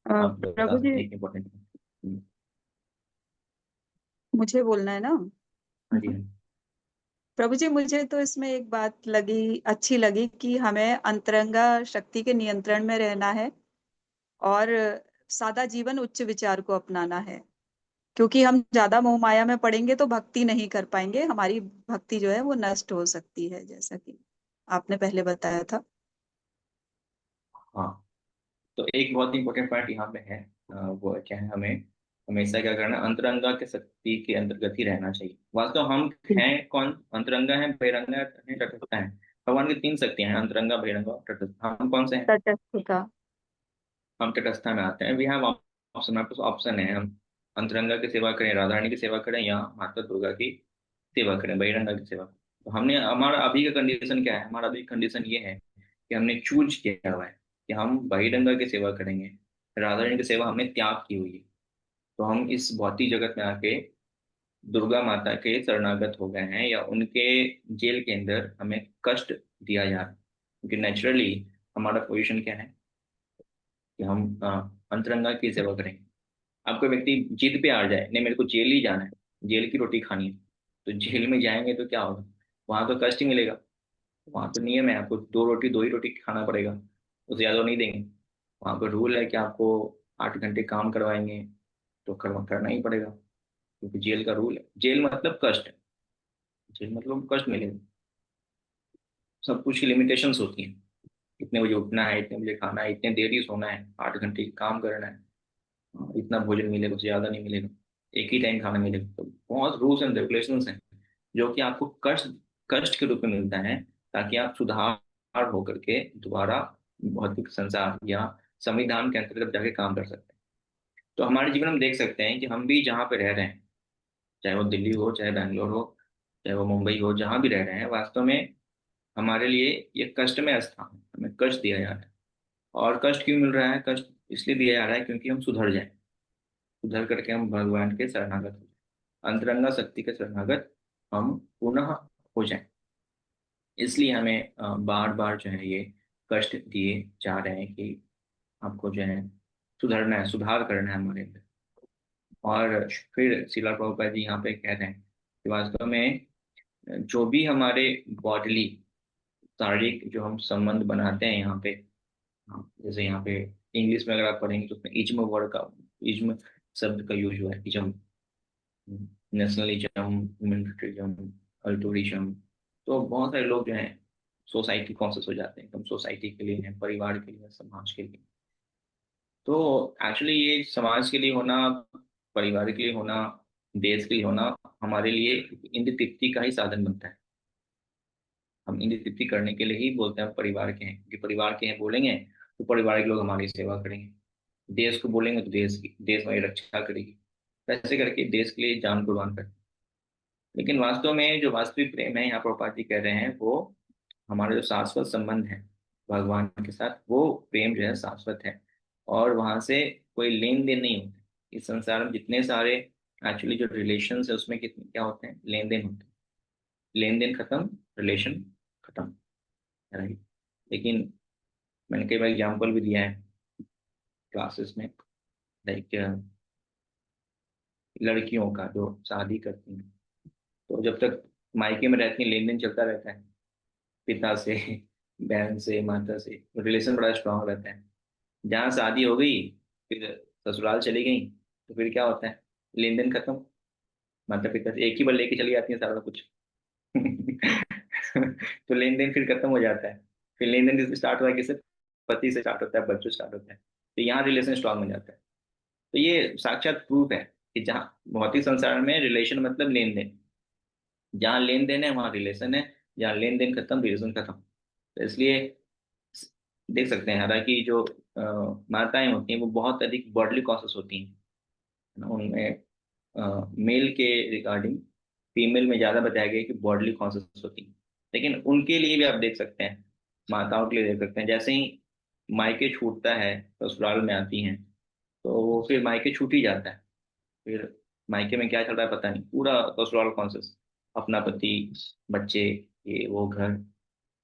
प्रभु जी, मुझे बोलना है ना? प्रभु जी, मुझे तो इसमें एक बात अच्छी लगी कि हमें अंतरंगा शक्ति के नियंत्रण में रहना है और सादा जीवन उच्च विचार को अपनाना है, क्योंकि हम ज्यादा मोह माया में पड़ेंगे तो भक्ति नहीं कर पाएंगे, हमारी भक्ति जो है वो नष्ट हो सकती है, जैसा कि आपने पहले बताया था। हाँ, तो एक बहुत इंपॉर्टेंट पॉइंट यहाँ पे है, वो क्या है, हमें हमेशा क्या करना, अंतरंगा के शक्ति के अंतर्गत ही रहना चाहिए। वास्तव हम हैं कौन? अंतरंगा है, बहिरंगा है, तटस्थ है। भगवान की 3 शक्तियां हैं, अंतरंगा, बहिरंगा और तटस्थ। हम कौन से हैं? तटस्थता। हम तटस्था में आते हैं। वी हैव ऑप्शन, हमारे पास ऑप्शन है, हम अंतरंगा की सेवा करें, राधा रानी की सेवा करें, या माता दुर्गा की सेवा करें, बहिरंगा की सेवा। तो हमने, हमारा अभी का कंडीशन क्या है? हमारा अभी कंडीशन ये है कि हमने चूज किया हुआ है कि हम बहिरंगा की सेवा करेंगे, राधा रानी की सेवा हमने त्याग की हुई है। तो हम इस भौतिक जगत में आके दुर्गा माता के शरणागत हो गए हैं, या उनके जेल के अंदर हमें कष्ट दिया जा रहा है, क्योंकि नेचुरली हमारा पोजीशन क्या है कि हम अंतरंगा की सेवा करेंगे। आपको व्यक्ति जिद पे आ जाए, नहीं मेरे को जेल ही जाना है, जेल की रोटी खानी है, तो जेल में जाएंगे तो क्या होगा? वहां तो कष्ट ही मिलेगा। वहां तो नियम है, आपको 2 रोटी 2 ही रोटी खाना पड़ेगा, उससे ज्यादा नहीं देंगे। वहाँ पर रूल है कि आपको 8 घंटे काम करवाएंगे तो करना ही पड़ेगा, क्योंकि जेल का रूल है। जेल मतलब कष्ट, जेल मतलब कष्ट मिलेगा। सब कुछ की लिमिटेशंस होती हैं, इतने बजे उठना है, इतने बजे खाना है, इतने देर ही सोना है, 8 घंटे काम करना है, इतना भोजन मिलेगा, उससे ज़्यादा नहीं मिलेगा, एक ही टाइम खाना मिलेगा। तो बहुत रूल्स एंड रेगुलेशंस हैं जो कि आपको कष्ट कष्ट के रूप में मिलता है, ताकि आप सुधार होकर के दोबारा भौतिक संसार या संविधान के अंतर्गत जाके काम कर सकते हैं। तो हमारे जीवन में देख सकते हैं कि हम भी जहाँ पे रह रहे हैं, चाहे वो दिल्ली हो, चाहे बैंगलोर हो, चाहे वो मुंबई हो, जहाँ भी रह रहे हैं, वास्तव में हमारे लिए ये कष्टमय स्थान है, हमें कष्ट दिया जा रहा है। और कष्ट क्यों मिल रहा है? कष्ट इसलिए दिया जा रहा है क्योंकि हम सुधर जाएं, सुधर करके हम भगवान के शरणागत हो जाएं, अंतरंगा शक्ति के शरणागत हम पुनः हो जाएं। इसलिए हमें बार बार जो है ये कष्ट दिए जा रहे हैं कि आपको जो है सुधरना है, सुधार करना है हमारे अंदर। और फिर श्रीला प्रभुपाद जी यहाँ पे कह रहे हैं कि वास्तव में जो भी हमारे बॉडली शारीरिक जो हम संबंध बनाते हैं यहाँ पे, हाँ, जैसे यहाँ पे इंग्लिश में अगर आप पढ़ेंगे तो उसमें इज्म वर्ड का, इज्म शब्द का यूज हुआ है, इज्म, नेशनलिज्म, ह्यूमनिटेरिज्म, अल्टूरिज्म। तो बहुत सारे लोग जो हैं सोसाइटी कॉन्शियस हो जाते हैं, हम सोसाइटी के लिए हैं, परिवार के लिए, समाज के लिए। तो एक्चुअली ये समाज के लिए होना, परिवार के लिए होना, देश के लिए होना, हमारे लिए इंद्र तृप्ति का ही साधन बनता है। हम इंद्र तृप्ति करने के लिए ही बोलते हैं हम परिवार के हैं, क्योंकि परिवार के हैं बोलेंगे तो परिवार के लोग हमारी सेवा करेंगे, देश को बोलेंगे तो देश हमारी रक्षा करेगी, ऐसे करके देश के लिए जान कुर्बान करते हैं। लेकिन वास्तव में जो वास्तविक प्रेम है, यहाँ प्रभुपाद जी कह रहे हैं, वो हमारा जो शाश्वत संबंध है भगवान के साथ, वो प्रेम जो है शाश्वत है, और वहां से कोई लेन देन नहीं होता। इस संसार में जितने सारे एक्चुअली जो रिलेशन है उसमें कितने क्या होते हैं, लेन देन होते हैं। लेन देन खत्म, रिलेशन खत्म, राइट। लेकिन मैंने कई बार एग्जाम्पल भी दिया है क्लासेस में, लाइक लड़कियों का जो शादी करती हैं, तो जब तक मायके में रहती हैं लेन देन चलता रहता है, पिता से, बहन से, माता से, रिलेशन बड़ा स्ट्रांग रहता है। जहाँ शादी हो गई, फिर ससुराल चली गई, तो फिर क्या होता है, लेन देन खत्म, माता पिता से एक ही बार लेके चली जाती है सारा कुछ। तो लेन देन फिर खत्म हो जाता है। फिर लेन देन स्टार्ट होता है किससे? पति से स्टार्ट होता है, बच्चों से स्टार्ट होता है, तो यहाँ रिलेशन स्ट्रांग हो जाता है। तो ये साक्षात प्रूफ है कि जहाँ भौतिक संसार में रिलेशन मतलब लेन देन, जहाँ लेन देन है वहाँ रिलेशन है, जहाँ लेन देन खत्म रिलेशन खत्म। तो इसलिए देख सकते हैं, हालांकि जो माताएं होती हैं वो बहुत अधिक बॉडली कॉन्शियस होती हैं, है ना। उनमें मेल के रिगार्डिंग फीमेल में ज़्यादा बताया गया है कि बॉडली कॉन्शियस होती हैं। लेकिन उनके लिए भी आप देख सकते हैं, माताओं के लिए देख सकते हैं, जैसे ही मायके छूटता है, ससुराल में आती हैं, तो वो फिर मायके छूट ही जाता है। फिर मायके में क्या चल रहा है पता नहीं, पूरा ससुराल कॉन्शियस, अपना पति, बच्चे, ये वो घर,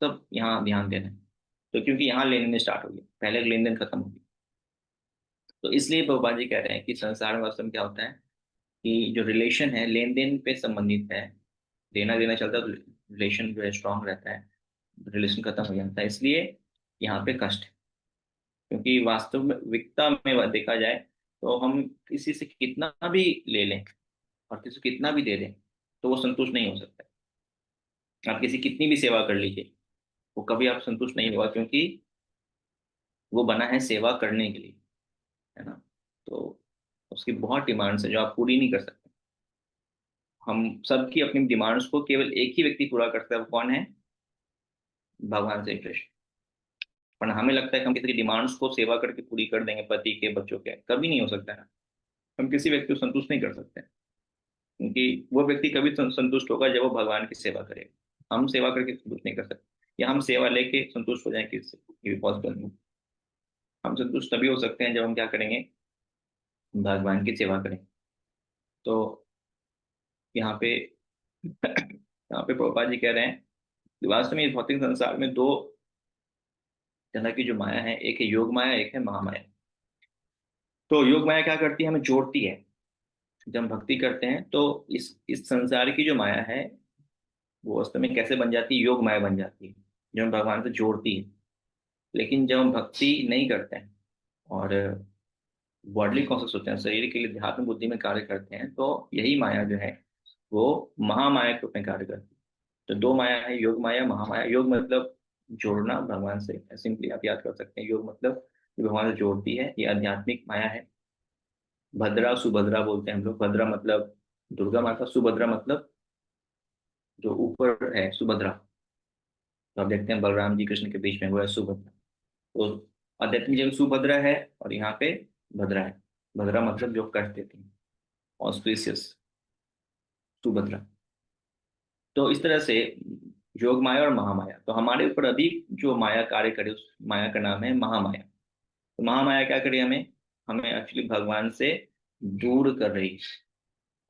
सब यहाँ ध्यान देना है। तो क्योंकि यहाँ लेन देन स्टार्ट हो गया, पहले लेन देन खत्म हो गया। तो इसलिए बाबा जी कह रहे हैं कि संसार में वास्तव में क्या होता है कि जो रिलेशन है लेन देन पे संबंधित है, देना देना चलता है, तो रिलेशन जो है स्ट्रांग रहता है, रिलेशन खत्म हो जाता है। इसलिए यहाँ पे कष्ट है, क्योंकि वास्तविकता में देखा जाए तो हम किसी से कितना भी ले लें और किसी को कितना भी दे दें तो वो संतुष्ट नहीं हो सकता। आप किसी कितनी भी सेवा कर लीजिए, वो कभी आप संतुष्ट नहीं होगा, क्योंकि वो बना है सेवा करने के लिए, है ना। तो उसकी बहुत डिमांड्स है जो आप पूरी नहीं कर सकते। हम सबकी अपनी डिमांड्स को केवल एक ही व्यक्ति पूरा कर सकता है, वो कौन है? भगवान श्री कृष्ण। पर हमें लगता है कि हम किसी की डिमांड्स को सेवा करके पूरी कर देंगे, पति के, बच्चों के, कभी नहीं हो सकता है। हम किसी व्यक्ति को संतुष्ट नहीं कर सकते, क्योंकि वो व्यक्ति कभी संतुष्ट होगा जब वो भगवान की सेवा करेगा। हम सेवा करके संतुष्ट नहीं कर सकते, या हम सेवा लेके संतुष्ट हो जाए किससे, ये भी पॉसिबल नहीं। हम संतुष्ट तभी हो सकते हैं जब हम क्या करेंगे, भगवान की सेवा करें। तो यहाँ पे यहाँ पे प्रभुपाद जी कह रहे हैं कि वास्तव में इस भौतिक संसार में दो तरह की जो माया है, एक है योग माया, एक है महामाया। तो योग माया क्या करती है, हमें जोड़ती है। जब हम भक्ति करते हैं तो इस संसार की जो माया है वो वास्तव में कैसे बन जाती है, योग माया बन जाती है, जो हम भगवान से जोड़ती है। लेकिन जब हम भक्ति नहीं करते हैं, और बॉडली कॉन्सेप्ट होते हैं, शरीर के लिए ध्यात्म बुद्धि में कार्य करते हैं, तो यही माया जो है वो महामाया के रूप में कार्य करती है। तो दो माया है, योग माया, महामाया। योग मतलब जोड़ना भगवान से, सिंपली आप याद कर सकते हैं। योग मतलब जो भगवान से जोड़ती है, ये आध्यात्मिक माया है। भद्रा सुभद्रा बोलते हैं हम लोग। भद्रा मतलब दुर्गा माता, सुभद्रा मतलब जो ऊपर है, सुभद्रा। तो आप देखते हैं बलराम जी कृष्ण के बीच में वो है सुभद्रा। तो आध्यात्मिक जगह सुभद्रा है और यहाँ पे भद्रा है। भद्रा मतलब जो कष्ट देती है, ऑस्पिशियस, सुभद्रा। तो इस तरह से योग माया और महामाया, तो हमारे ऊपर अभी जो माया कार्य करे उस माया का नाम है महामाया। तो महामाया क्या करे, हमें हमें एक्चुअली भगवान से दूर कर रही है,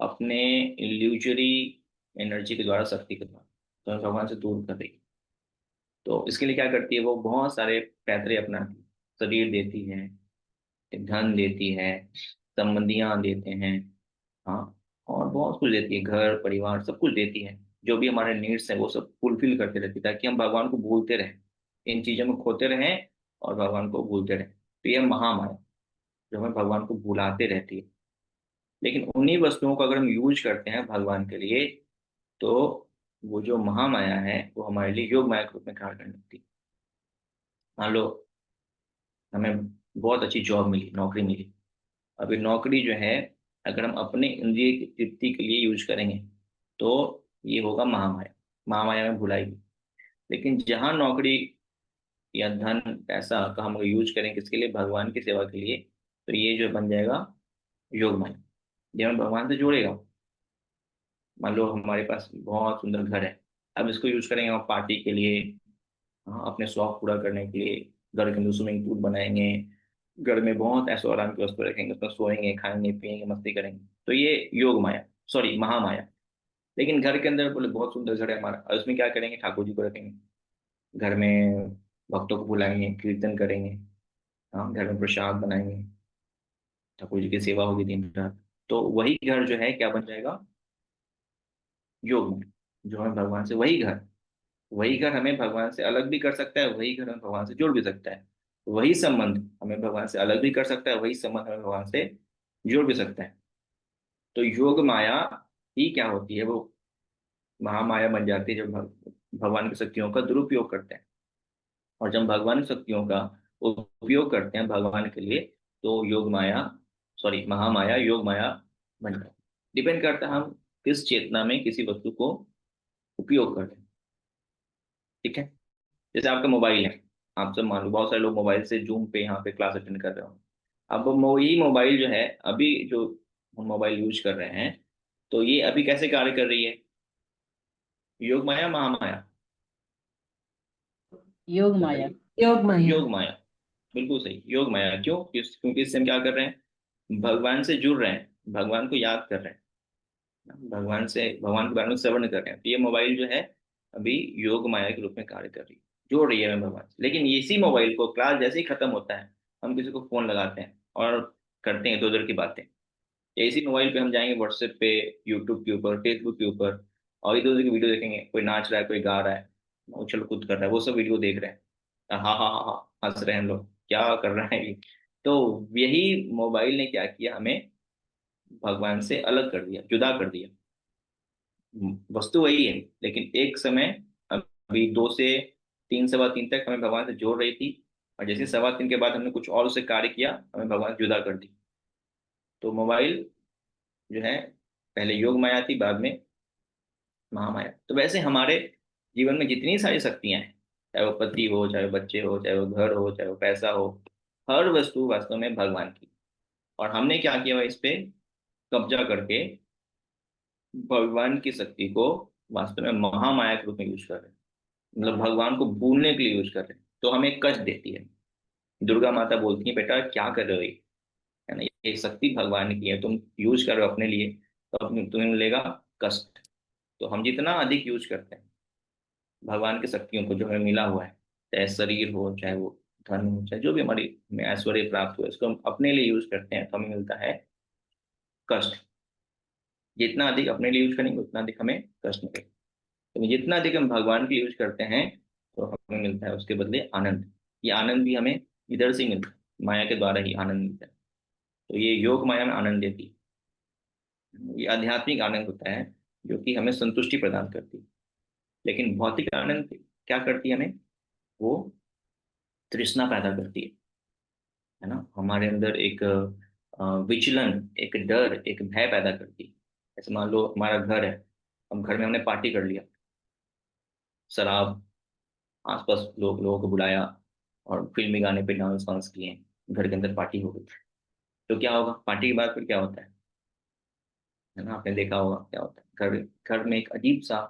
अपने इल्यूजरी एनर्जी के द्वारा, शक्ति के द्वारा, तो हमें भगवान से दूर कर रही है। तो इसके लिए क्या करती है, वो बहुत सारे पैतरे अपनाती है। शरीर देती है, धन देती है, संबंधियां देते हैं, हाँ, और बहुत कुछ देती है, घर परिवार सब कुछ देती है। जो भी हमारे नीड्स है वो सब फुलफिल करते रहती है, ताकि हम भगवान को भूलते रहें, इन चीजों में खोते रहें और भगवान को भूलते रहें। तो ये महामाया जो हमें भगवान को भुलाते रहती है। लेकिन उन्हीं वस्तुओं को अगर हम यूज करते हैं भगवान के लिए, तो वो जो महामाया है वो हमारे लिए योग माया के रूप में कार्य करने लगती है। मान लो हमें बहुत अच्छी जॉब मिली, नौकरी मिली। अभी नौकरी जो है, अगर हम अपने इंद्रिय की तृप्ति के लिए यूज करेंगे तो ये होगा महामाया, महामाया में भुलाएगी। लेकिन जहां नौकरी या धन पैसा का हम यूज करें किसके लिए, भगवान की सेवा के लिए, तो ये जो बन जाएगा योग माया। ये हमें भगवान से जोड़ेगा। मान लो हमारे पास बहुत सुंदर घर है, अब इसको यूज करेंगे हम पार्टी के लिए, हाँ, अपने शौक पूरा करने के लिए। घर के अंदर स्विमिंग पूल बनाएंगे, घर में बहुत ऐशो आराम की वस्तु रखेंगे, उसमें सोएंगे, खाएंगे, पिएंगे, मस्ती करेंगे, तो ये योग माया, सॉरी महामाया। लेकिन घर के अंदर बोले बहुत सुंदर घर है हमारा, और उसमें क्या करेंगे, ठाकुर जी को रखेंगे, घर में भक्तों को बुलाएंगे, कीर्तन करेंगे, हाँ, घर में प्रसाद बनाएंगे, ठाकुर जी की सेवा होगी दिन रात। तो वही घर जो है क्या बन जाएगा, योग में, जो है भगवान से, वही घर हमें भगवान से अलग भी कर सकता है, वही घर हमें भगवान से जोड़ भी सकता है। वही संबंध हमें भगवान से अलग भी कर सकता है, वही संबंध हमें भगवान से जोड़ भी सकता है। तो योग माया ही क्या होती है, वो महामाया बन जाती है जब भगवान की शक्तियों का दुरुपयोग करते हैं। और जब भगवान की शक्तियों का उपयोग करते हैं भगवान के लिए, तो योग माया, सॉरी महामाया योग माया बन जाती है। डिपेंड करता है हम किस चेतना में किसी वस्तु को उपयोग करते हैं। ठीक है, जैसे आपका मोबाइल है, आप सब मान लो बहुत सारे लोग मोबाइल से जूम पे यहाँ पे क्लास अटेंड कर रहे हो। अब यही मोबाइल जो है, अभी जो हम मोबाइल यूज कर रहे हैं, तो ये अभी कैसे कार्य कर रही है, योग माया महामाया, योग माया। बताइए। योग माया। योग माया, बिल्कुल सही, योग माया। क्यों, क्योंकि इससे हम क्या कर रहे हैं, भगवान से जुड़ रहे हैं, भगवान को याद कर रहे हैं, भगवान से, भगवान के बारे में श्रवण कर रहे हैं। तो ये मोबाइल जो है अभी योग माया के रूप में कार्य कर रही है, जोड़ रही है हमें भगवान से। लेकिन इसी मोबाइल को क्लास जैसे ही खत्म होता है, हम किसी को फोन लगाते हैं और करते हैं इधर उधर की बातें। या इसी मोबाइल पे हम जाएंगे व्हाट्सएप पे, यूट्यूब के ऊपर, फेसबुक के ऊपर, और इधर उधर की वीडियो देखेंगे, कोई नाच रहा है, कोई गा रहा है, उछल कूद कर रहा है, वो सब वीडियो देख रहे हैं। हाँ हाँ हाँ हाँ, हंस रहे हैं हम लोग, क्या कर रहे हैं ये। तो यही मोबाइल ने क्या किया, हमें भगवान से अलग कर दिया, जुदा कर दिया। वस्तु वही है, लेकिन एक समय, अभी 2 से 3, 3:15 तक हमें भगवान से जोड़ रही थी, और जैसे 3:15 के बाद हमने कुछ और उससे कार्य किया, हमें भगवान से जुदा कर दी। तो मोबाइल जो है पहले योग माया थी, बाद में महामाया। तो वैसे हमारे जीवन में जितनी सारी शक्तियां हैं, चाहे वो पति हो, चाहे वो बच्चे हो, चाहे वो घर हो, चाहे वो पैसा हो, हर वस्तु वास्तव में भगवान की। और हमने क्या किया हुआ, इस पे कब्जा करके भगवान की शक्ति को वास्तव में महामाया के रूप में यूज कर रहे हैं, मतलब भगवान को भूलने के लिए यूज कर रहे हैं। तो हमें कष्ट देती है। दुर्गा माता बोलती है, बेटा क्या कर रहे हो ये, है ना, ये शक्ति भगवान की है, तुम यूज कर रहे हो अपने लिए, तो तुम्हें मिलेगा कष्ट। तो हम जितना अधिक यूज करते हैं भगवान की शक्तियों को जो हमें मिला हुआ है, चाहे शरीर हो, चाहे वो धन हो, चाहे जो भी हमारी हमें ऐश्वर्य प्राप्त हो, इसको हम अपने लिए यूज करते हैं, तो हमें मिलता है कष्ट। जितना अधिक अपने लिए यूज करेंगे उतना अधिक हमें कष्ट मिलेगा। तो जितना अधिक हम भगवान के लिए यूज करते हैं, तो हमें मिलता है उसके बदले आनंद। ये आनंद भी हमें इधर से ही मिलता है, माया के द्वारा ही आनंद मिलता है। तो ये योग माया में आनंद देती है, ये आध्यात्मिक आनंद होता है जो कि हमें संतुष्टि प्रदान करती है। लेकिन भौतिक आनंद क्या करती है हमें? वो तृष्णा पैदा करती है ना, हमारे अंदर एक विचलन, एक डर, एक भय पैदा करती है। जैसे मान लो हमारा घर है, हम घर में हमने पार्टी कर लिया, शराब, आसपास लोगों को बुलाया और फिल्मी गाने पे डांस वांस किए, घर के अंदर पार्टी हो गई, तो क्या होगा? पार्टी के बाद फिर क्या होता है ना, आपने देखा होगा क्या होता है। घर घर में एक अजीब सा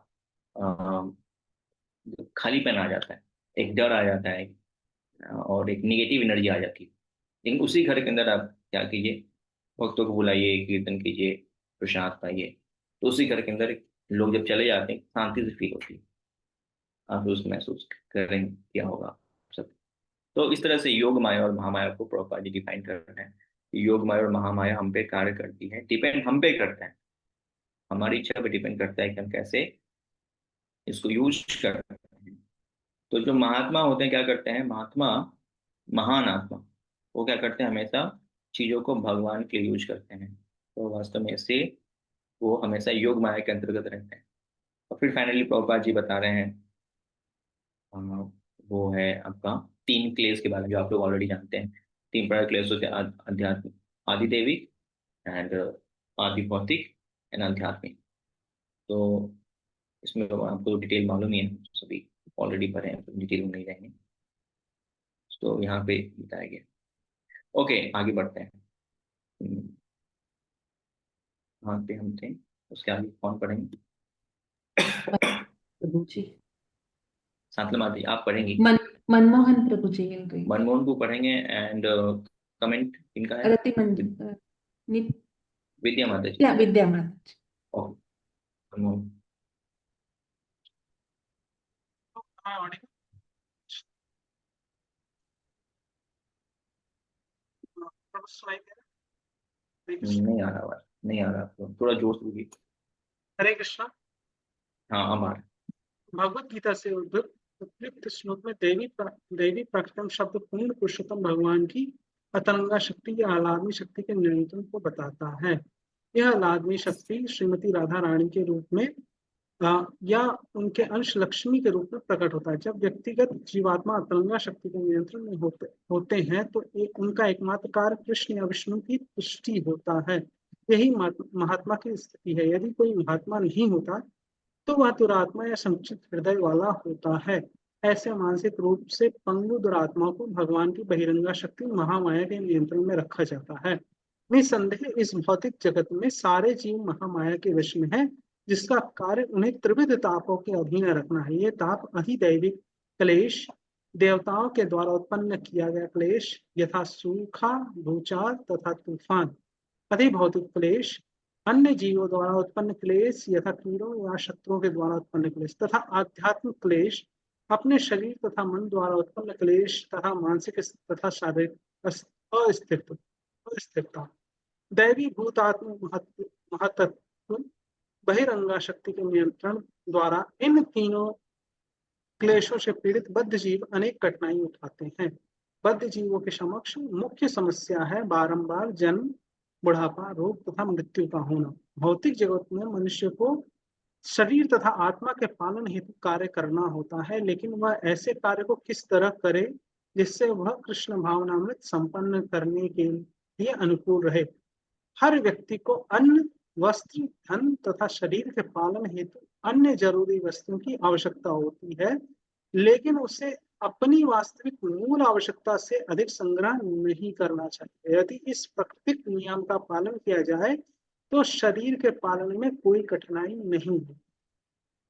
खालीपन आ जाता है, एक डर आ जाता है, और एक निगेटिव एनर्जी आ जाती है। लेकिन उसी घर के अंदर आप क्या कीजिए, भक्तों को बुलाइए, कीर्तन कीजिए, प्रसाद पाइए, तो उसी घर के अंदर लोग जब चले जाते हैं शांति से फील होती है। आप उसको महसूस करेंगे क्या होगा सब। तो इस तरह से योग माया और महामाया को प्रॉपर डिफाइन कर रहे हैं। योग माया और महामाया हम पे कार्य करती है, डिपेंड हम पे करता है, हमारी इच्छा पे डिपेंड करता है कि हम कैसे इसको यूज करते हैं। तो जो महात्मा होते हैं क्या करते हैं? महात्मा, महान आत्मा, वो क्या करते हैं? हमेशा चीजों को भगवान के लिए यूज करते हैं। तो वास्तव में इससे वो हमेशा योग माया के अंतर्गत रहते हैं। और फिर फाइनली प्रभुपाद जी बता रहे हैं, अ, वो है आपका 3 क्लेश के बारे में, जो आप लोग ऑलरेडी जानते हैं। 3 प्रकार क्लेश होते हैं, आध्यात्मिक, आदि देविक एंड आदि भौतिक एंड आध्यात्मिक। तो इसमें तो आपको डिटेल मालूम ही है, सभी ऑलरेडी पढ़े हैं, तो डिटेल में नहीं रहेंगे। तो यहाँ पे बताया गया। ओके, आगे बढ़ते हैं। हाँ पे हम थे, उसके आगे कौन पढ़ेंगे? प्रभु जी, सातला माता जी आप पढ़ेंगी? मनमोहन प्रभु जी will read. मनमोहन को पढ़ेंगे। एंड कमेंट इनका है रति मंजू, विद्या माता जी। विद्या माता जी। ओके, मनमोहन। नहीं आ रहा आवाज, नहीं आ रहा, तो थोड़ा जोर से बोलिए। हरे कृष्णा। हाँ अब आ रहा है। भगवत गीता से उद्धृत उपयुक्त श्लोक में दैवी प्रकृतम शब्द पूर्ण पुरुषोत्तम भगवान की अतरंगा शक्ति या आह्लादनी शक्ति के नियंत्रण को बताता है। यह आह्लादनी शक्ति श्रीमती राधा रानी के रूप में या उनके अंश लक्ष्मी के रूप में प्रकट होता है। जब व्यक्तिगत जीवात्मा अतरंगा शक्ति के नियंत्रण में होते हैं तो उनका एकमात्र कार्य कृष्ण या विष्णु की तुष्टि होता है। यही महात्मा की स्थिति है। यदि कोई महात्मा नहीं होता तो वह दुरात्मा या संकुचित हृदय वाला होता है। ऐसे मानसिक रूप से पंगु दुरात्मा को भगवान की बहिरंगा शक्ति महामाया के नियंत्रण में रखा जाता है। निसंदेह इस भौतिक जगत में सारे जीव महामाया के वश में है, जिसका कार्य उन्हें त्रिविध तापों के अधीन रखना है। ये ताप अधिदैविक क्लेश, देवताओं के द्वारा उत्पन्न किया गया क्लेश यथा सूखा, भूचाल तथा तूफान, अधिभौतिक क्लेश, अन्य जीवों द्वारा उत्पन्न क्लेश यथा कीड़ों या शत्रुओं के द्वारा उत्पन्न क्लेश, तथा आध्यात्मिक क्लेश, अपने शरीर तथा मन द्वारा उत्पन्न क्लेश तथा मानसिक तथा शारीरिक अस्थिरता। दैवी भूतात्म महतत्व बहिरंगा शक्ति के नियंत्रण द्वारा इन तीनों क्लेशों से पीड़ित बद्ध जीव अनेक कठिनाई उठाते हैं। बद्ध जीवों के समक्ष मुख्य समस्या है बारंबार जन्म, बुढ़ापा, रोग तथा मृत्यु का होना। भौतिक जगत में मनुष्य को शरीर तथा आत्मा के पालन हेतु कार्य करना होता है, लेकिन वह ऐसे कार्य को किस तरह करे जिससे वह कृष्ण भावनामृत संपन्न करने के लिए अनुकूल रहे। हर व्यक्ति को अन्न, वस्त्र, धन तथा शरीर के पालन हेतु अन्य जरूरी वस्तुओं की आवश्यकता होती है, लेकिन उसे अपनी वास्तविक मूल आवश्यकता से अधिक संग्रह नहीं करना चाहिए। यदि इस प्राकृतिक नियम का पालन किया जाए तो शरीर के पालन में कोई कठिनाई नहीं है।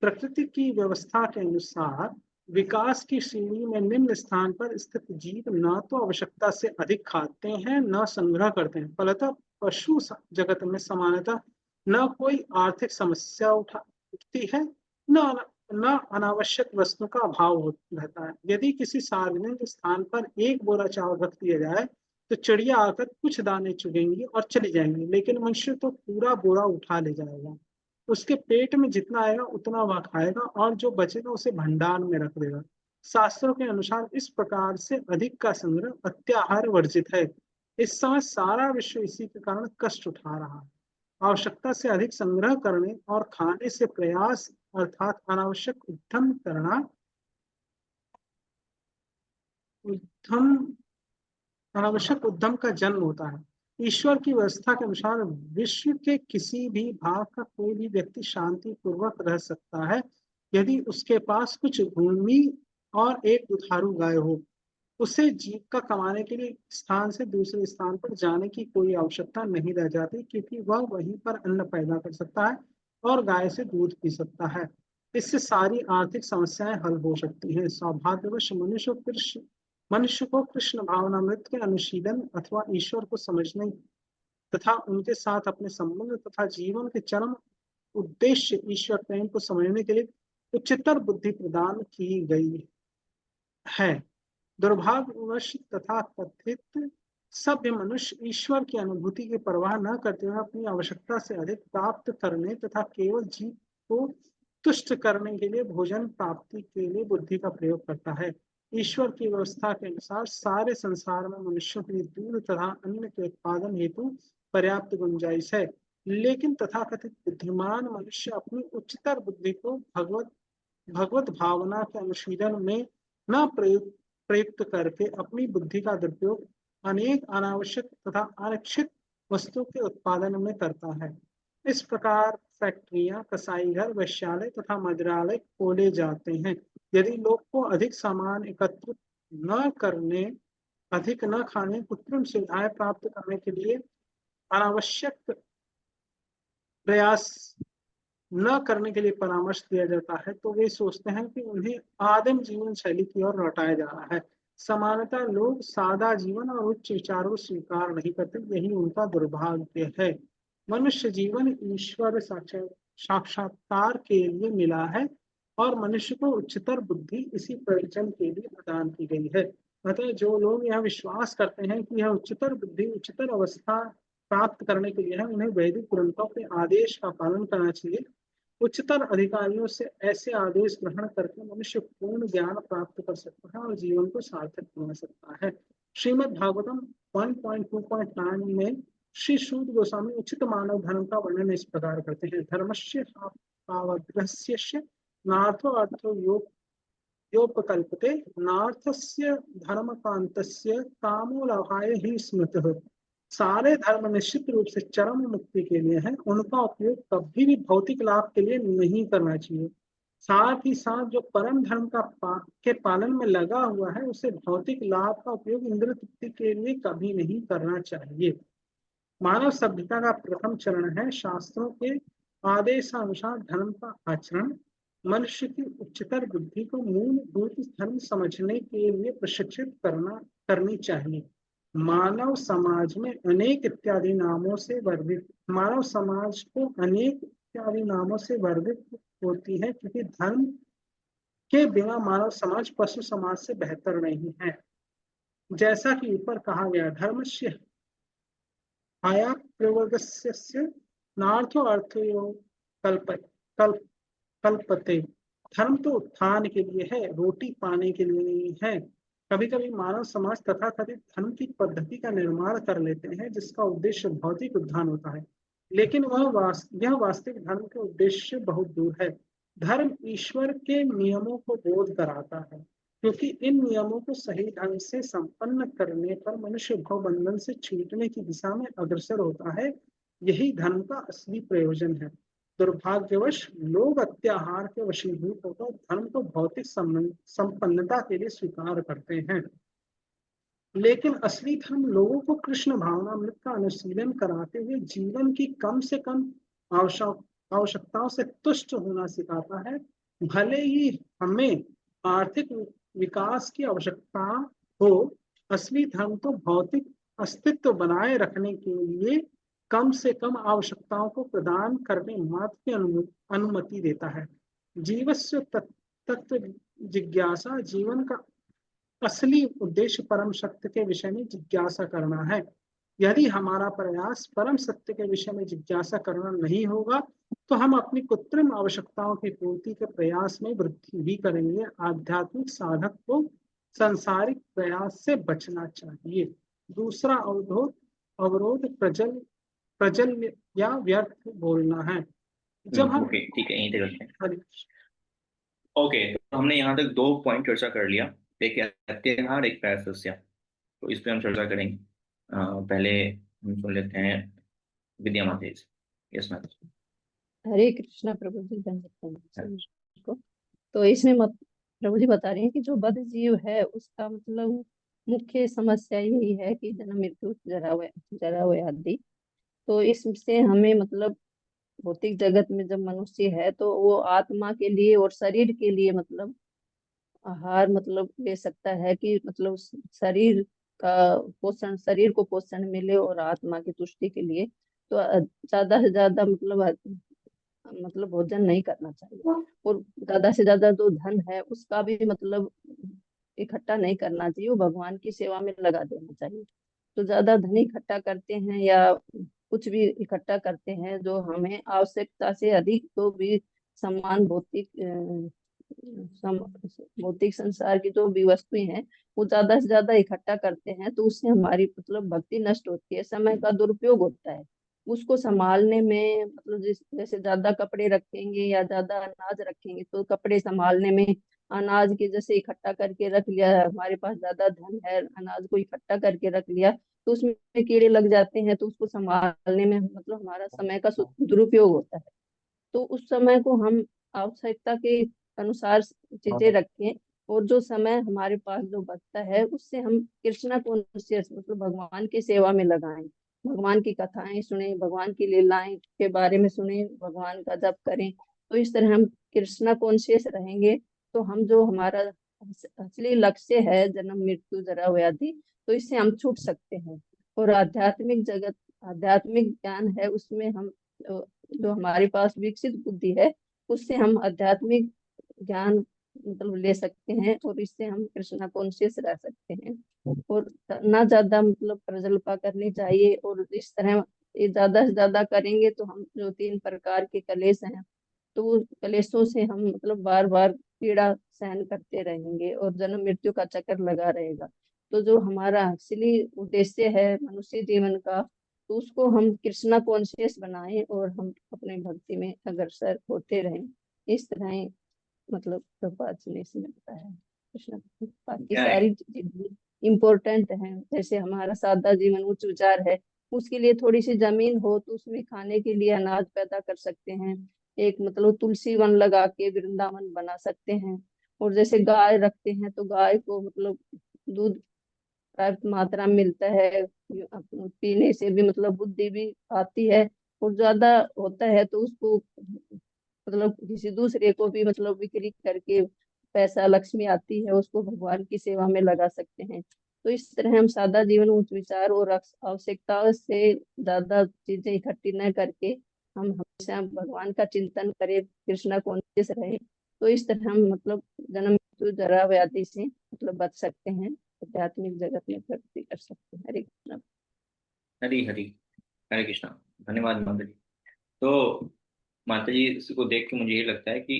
प्रकृति की व्यवस्था के अनुसार विकास की श्रेणी में निम्न स्थान पर स्थित जीव न तो आवश्यकता से अधिक खाते हैं न संग्रह करते हैं। फलतः पशु जगत में सामान्यतः न कोई आर्थिक समस्या उठती है, न अनावश्यक वस्तु का अभाव रहता है। यदि किसी सार्वजनिक स्थान पर एक बोरा चावल रख दिया जाए तो चिड़िया आकर कुछ दाने चुगेंगी और चली जाएंगी, लेकिन मनुष्य तो पूरा बोरा उठा ले जाएगा। उसके पेट में जितना आएगा उतना वह खाएगा और जो बचेगा उसे भंडार में रख देगा। शास्त्रों के अनुसार इस प्रकार से अधिक का संग्रह अत्याहार वर्जित है। इस समय सारा विश्व इसी के कारण कष्ट उठा रहा है। आवश्यकता से अधिक संग्रह करने और खाने से प्रयास अर्थात अनावश्यक अनावश्यक उद्यम का जन्म होता है। ईश्वर की व्यवस्था के अनुसार विश्व के किसी भी भाग का कोई भी व्यक्ति शांति पूर्वक रह सकता है यदि उसके पास कुछ भूमि और एक दुधारू गाय हो। उसे जीविका कमाने के लिए स्थान से दूसरे स्थान पर जाने की कोई आवश्यकता नहीं रह जाती, क्योंकि वह वहीं पर अन्न पैदा कर सकता है और गाय से दूध पी सकता है। इससे सारी आर्थिक समस्याएं हल हो सकती हैं। सौभाग्यवश मनुष्य को कृष्ण भावनामृत के अनुशीलन अथवा ईश्वर को समझने तथा उनके साथ अपने संबंध तथा जीवन के चरम उद्देश्य ईश्वर प्रेम को समझने के लिए उच्चतर बुद्धि प्रदान की गई है। दुर्भाग्यवश तथा कथित सभ्य मनुष्य ईश्वर की अनुभूति की परवाह न करते हुए अपनी आवश्यकता से अधिक प्राप्त करने तथा केवल जीव को तुष्ट करने के लिए भोजन प्राप्ति के लिए बुद्धि का प्रयोग करता है। ईश्वर की व्यवस्था के अनुसार सारे संसार में मनुष्यों के लिए दूध तथा अन्न के उत्पादन हेतु पर्याप्त गुंजाइश है, लेकिन तथाकथित बुद्धिमान मनुष्य अपनी उच्चतर बुद्धि को भगवत भावना के अनुशीलन में न प्रयुक्त करके अपनी बुद्धि का दुरुपयोग अनेक अनावश्यक तथा अनिश्चित वस्तु के उत्पादन में करता है। इस प्रकार फैक्ट्रियां, कसाईघर, वेश्यालय तथा मदिरालय खोले जाते हैं। यदि लोग को अधिक सामान एकत्रित न करने, अधिक न खाने, कृत्रिम सुविधाएं प्राप्त करने के लिए अनावश्यक प्रयास न करने के लिए परामर्श दिया जाता है, तो वे सोचते हैं कि उन्हें आदिम जीवन शैली की ओर लौटाया जा रहा है। सामान्यतः लोग सादा जीवन और उच्च विचारों को स्वीकार नहीं करते, यही उनका दुर्भाग्य है। मनुष्य जीवन ईश्वर साक्षात्कार के लिए मिला है और मनुष्य को उच्चतर बुद्धि इसी प्रयोजन के लिए प्रदान की गई है। अतः जो लोग यह विश्वास करते हैं कि यह उच्चतर बुद्धि उच्चतर अवस्था प्राप्त करने के लिए है, उन्हें वैदिक ग्रंथों के आदेश का पालन करना चाहिए। उच्चतर अधिकारियों से ऐसे आदेश ग्रहण करके मनुष्य पूर्ण ज्ञान प्राप्त कर सकता है और जीवन को सार्थक बना सकता है। श्रीमद् भागवतम 1.2.9 में श्री सूत गोस्वामी उचित मानव धर्म का वर्णन इस प्रकार करते हैं। धर्मस्य पावग्रहस्य नार्थो अर्थो योपकल्पते नार्थस्य धर्मकांतस्य कामो लाभाय ही स्मृतः। सारे धर्म निश्चित रूप से चरम मुक्ति के लिए है, उनका उपयोग कभी भी भौतिक लाभ के लिए नहीं करना चाहिए। साथ ही साथ जो परम धर्म के पालन में लगा हुआ है, उसे भौतिक लाभ का उपयोग इंद्रिय तृप्ति के लिए कभी नहीं करना चाहिए। मानव सभ्यता का प्रथम चरण है शास्त्रों के आदेशानुसार धर्म का आचरण। मनुष्य की उच्चतर बुद्धि को मूलभूत धर्म समझने के लिए प्रशिक्षित करनी चाहिए। मानव समाज को अनेक इत्यादि नामों से वर्णित होती है, क्योंकि धर्म के बिना मानव समाज पशु समाज से बेहतर नहीं है। जैसा कि ऊपर कहा गया, धर्मस्य आया प्रवर्गस्य नार्थो अर्थो कल्पते। धर्म तो उत्थान के लिए है, रोटी पाने के लिए नहीं है। कभी कभी मानव समाज तथाकथित धर्म की पद्धति का निर्माण कर लेते हैं जिसका उद्देश्य भौतिक उत्थान होता है, लेकिन यह वास्तविक धर्म के उद्देश्य से बहुत दूर है। धर्म ईश्वर के नियमों को बोध कराता है, क्योंकि इन नियमों को सही ढंग से संपन्न करने पर मनुष्य भव बंधन से छूटने की दिशा में अग्रसर होता है। यही धर्म का असली प्रयोजन है। दुर्भाग्यवश लोग अत्याहार के वशीभूत होकर धर्म को भौतिक संपन्नता के लिए स्वीकार करते हैं, लेकिन असली धर्म लोगों को कृष्ण भावनामृत का अनुशीलन कराते हुए जीवन की कम से कम आवश्यकताओं से तुष्ट होना सिखाता है। भले ही हमें आर्थिक विकास की आवश्यकता हो, असली धर्म तो भौतिक अस्तित्व बनाए रखने के लिए कम से कम आवश्यकताओं को प्रदान करने मात्र की अनुमति देता है। जीवस्य तत्व जिज्ञासा, जीवन का असली उद्देश्य परम सत्य के विषय में जिज्ञासा करना है। यदि हमारा प्रयास परम सत्य के विषय में जिज्ञासा करना नहीं होगा, तो हम अपनी कृत्रिम आवश्यकताओं की पूर्ति के प्रयास में वृद्धि भी करेंगे। आध्यात्मिक साधक को सांसारिक प्रयास से बचना चाहिए। दूसरा अवरोध अवरोध प्रजल या व्यर्थ बोलना है। जब हम ओके, ठीक है, यहीं तक रखते हैं। हरि- ओके, तो हमने यहाँ तक 2 पॉइंट चर्चा कर लिया, एक अत्याहार, एक पैरासस्या। तो इस पे हम चर्चा करेंगे। पहले हम सुन लेते हैं विद्या माता जी से। Yes ma'am. हरे कृष्णा प्रभु जी, दंडवत को। तो इसमें प्रभु जी बता रहे हैं कि जो बद्ध जीव है उसका मतलब मुख्य समस्या यही है कि जन्म मृत्यु जरा व्याधि। तो इससे हमें मतलब भौतिक जगत में जब मनुष्य है तो वो आत्मा के लिए और शरीर के लिए मतलब आहार मतलब ले सकता है कि मतलब शरीर का पोषण, शरीर को पोषण मिले और आत्मा की तुष्टि के लिए तो ज्यादा से ज्यादा मतलब भोजन नहीं करना चाहिए। और ज्यादा से ज्यादा जो धन है उसका भी मतलब इकट्ठा नहीं करना चाहिए, वो भगवान की सेवा में लगा देना चाहिए। तो ज्यादा धन इकट्ठा करते हैं या कुछ भी इकट्ठा करते हैं जो हमें आवश्यकता से अधिक, तो भी समान भौतिक संसार की जो भी वस्तुएं हैं वो ज्यादा से ज्यादा इकट्ठा करते हैं, तो उससे हमारी मतलब भक्ति नष्ट होती है, समय का दुरुपयोग होता है। उसको संभालने में मतलब जैसे ज्यादा कपड़े रखेंगे या ज्यादा अनाज रखेंगे तो कपड़े संभालने में अनाज के जैसे इकट्ठा करके रख लिया, हमारे पास ज्यादा धन है, अनाज को इकट्ठा करके रख लिया तो उसमें कीड़े लग जाते हैं, तो उसको संभालने में मतलब हमारा समय का दुरुपयोग होता है। तो उस समय को हम आवश्यकता के अनुसार चीजें रखें, और जो समय हमारे पास जो बचता है उससे हम कृष्णा कॉन्शियस मतलब भगवान की सेवा में लगाएं, भगवान की कथाएं सुने, भगवान की लीलाएं के बारे में सुने, भगवान का जप करें। तो इस तरह हम कृष्णा कॉन्शियस रहेंगे तो हम जो हमारा असली लक्ष्य है जन्म मृत्यु जरा व्याधि, तो इससे हम छूट सकते हैं। और आध्यात्मिक जगत, आध्यात्मिक ज्ञान है उसमें हम जो हमारे पास विकसित बुद्धि है उससे हम आध्यात्मिक ज्ञान मतलब ले सकते हैं, और इससे हम कृष्णा कॉन्शियस रह सकते हैं। और ना ज्यादा मतलब प्रजल्पा करनी चाहिए, और इस तरह ये ज्यादा से ज्यादा करेंगे तो हम जो 3 प्रकार के कलेश हैं तो वो कलेशों से हम मतलब बार बार पीड़ा सहन करते रहेंगे और जन्म मृत्यु का चक्कर लगा रहेगा। तो जो हमारा असली उद्देश्य है मनुष्य जीवन का, तो उसको हम कृष्णा कॉन्शियस बनाएं और हम अपने भक्ति में अग्रसर होते रहें। इस तरह मतलब प्रभुपाद जी ने इसमें बताया है। कृष्ण बाकी क्या है? सारी चीजें इम्पोर्टेंट हैं, जैसे हमारा सादा जीवन उच्च विचार है, उसके लिए थोड़ी सी जमीन हो तो उसमें खाने के लिए अनाज पैदा कर सकते हैं, एक मतलब तुलसी वन लगा के वृंदावन बना सकते हैं। और जैसे गाय रखते हैं तो गाय को मतलब दूध पर्याप्त मात्रा में मिलता है, पीने से भी मतलब बुद्धि भी आती है। और ज्यादा होता है तो उसको मतलब किसी दूसरे को भी मतलब बिक्री करके पैसा लक्ष्मी आती है, उसको भगवान की सेवा में लगा सकते हैं। तो इस तरह हम सादा जीवन उच्च विचार और आवश्यकताओं से ज्यादा चीजें इकट्ठी न करके हम हमेशा भगवान का चिंतन करें, कृष्णा कॉन्शियस रहे, तो इस तरह हम मतलब जन्म मृत्यु जरा व्याधि से मतलब बच सकते हैं, आध्यात्मिक जगत में प्रगति कर सकते हैं। हरे कृष्ण। हरी हरी, हरे कृष्णा। धन्यवाद माता जी। तो माता जी को देख के मुझे ये लगता है कि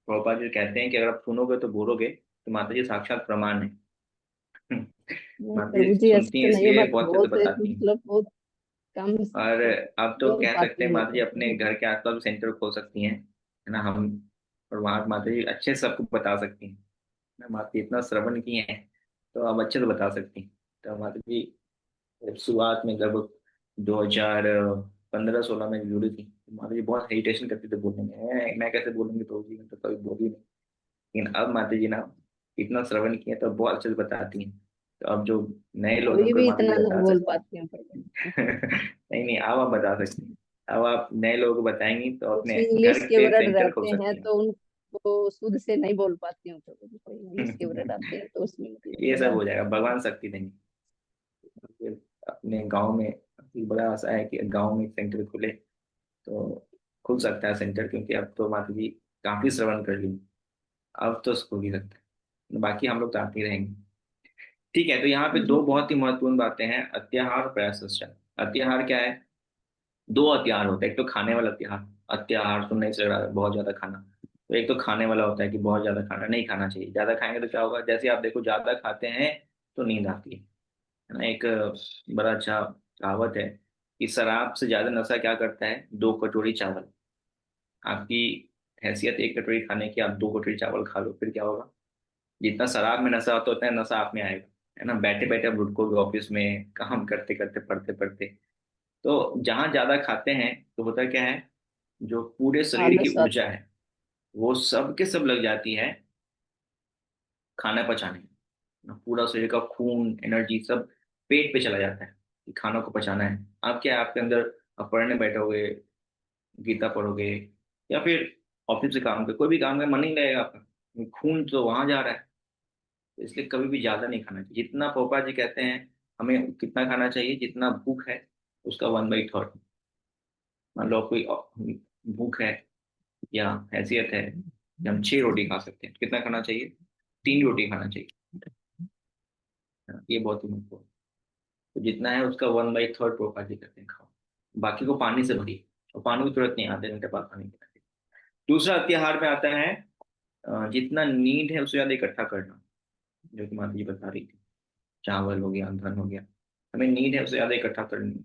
प्रभुपाद जी कहते हैं कि अगर आप सुनोगे तो बोलोगे, तो माता जी साक्षात प्रमाण है। नहीं माता जी प्रभु जी सुनती ऐसा हैं तो नहीं है, इसलिए बट बहुत चीजें बहुत बताती हैं। मतलब बहुत कम और अब तो बोल कह सकते पाती हैं हूँ माता जी अपने घर के आसपास भी सेंटर खोल सकती हैं, है ना। हम और वहाँ माता जी अच्छे से सबको बता सकती हैं ना। माता जी इतना श्रवण किए हैं तो अब अच्छे से बता सकती हैं। तो माता जी शुरुआत में लगभग 2015-16 में जुड़ी थी, तो माता जी बहुत हेजिटेशन करती थी बोलने में, मैं कैसे बोलूंगी प्रभु जी, मैं तो कभी बोली नहीं। लेकिन अब माता जी ना इतना श्रवण किए तो बहुत अच्छे से बताती हैं। तो अब जो नए लोग हैं अभी उनको भी माता जी इतना नहीं बता बोल सकते पाती हूँ प्रभु। हैं। नहीं नहीं, अब आप बता सकती हैं। अब आप नए लोगों को बताएंगी तो कुछ अपने इंग्लिश घर के पे वर्ड सेंटर खोल रहते हैं सकती हैं। तो उनको शुद्ध से नहीं बोल पाती हूँ प्रभु जी, कोई इंग्लिश के वर्ड आते हैं तो उसमें मतलब ये सब थोड़ा। हो जाएगा, भगवान शक्ति देंगे। फिर अपने गांव में एक बड़ा आशा है कि गांव में एक सेंटर खुले, तो खुल सकता है सेंटर, क्योंकि अब तो माता जी काफी श्रवण कर ली, अब तो खुल ही सकता है। बाकी हम लोग तो आते ही रहेंगे। ठीक है, तो यहाँ पे जी 2 बहुत ही महत्वपूर्ण बातें हैं, अत्याहार और प्रयासश्चर्य। अत्याहार क्या है? 2 अत्याहार होते हैं, एक तो खाने वाला अत्याहार, अत्याहार सुनने से लग रहा है बहुत ज्यादा खाना। तो एक तो खाने वाला होता है कि बहुत ज्यादा खाना नहीं खाना चाहिए, ज्यादा खाएंगे तो क्या होगा, जैसे आप देखो ज्यादा खाते हैं तो नींद आती है ना। एक बड़ा अच्छा कहावत है कि शराब से ज्यादा नशा क्या करता है, 2 कटोरी चावल। आपकी हैसियत 1 कटोरी खाने की, आप 2 कटोरी चावल खा लो, फिर क्या होगा। जितना शराब में नशा होता है उतना नशा आप में आएगा, है ना। बैठे बैठे आप लुढ़कोगे ऑफिस में, काम करते करते, पढ़ते पढ़ते। तो जहां ज्यादा खाते हैं तो होता क्या है, जो पूरे शरीर की आलस आता ऊर्जा है वो सब के सब लग जाती है खाना पचाने में। पूरा शरीर का खून एनर्जी सब पेट पे चला जाता है कि खाना को पचाना है। आप क्या है, आपके अंदर आप पढ़ने बैठोगे, गीता पढ़ोगे, या फिर ऑफिस से काम कर, कोई भी काम का मन नहीं लगेगा आपका, खून तो वहां जा रहा है। तो इसलिए कभी भी ज्यादा नहीं खाना चाहिए। जितना पोपा जी कहते हैं हमें कितना खाना चाहिए, जितना भूख है उसका 1/3। मान लो कोई भूख है या हैसियत है कि हम 6 रोटी खा सकते हैं, तो कितना खाना चाहिए, 3 रोटी खाना चाहिए। हाँ, ये बहुत ही महत्वपूर्ण। तो जितना है उसका 1/3 पोपा जी कहते हैं खाओ। बाकी को पानी से भरिए, और पानी की जरूरत नहीं, आधे घंटे बाद पानी पीना चाहिए। दूसरा अत्याहार में आता है जितना नीड है उससे ज्यादा इकट्ठा करना, जो कि माता जी बता रही थी। चावल हो गया, धन हो गया, हमें नीड है उससे ज्यादा इकट्ठा करनी है,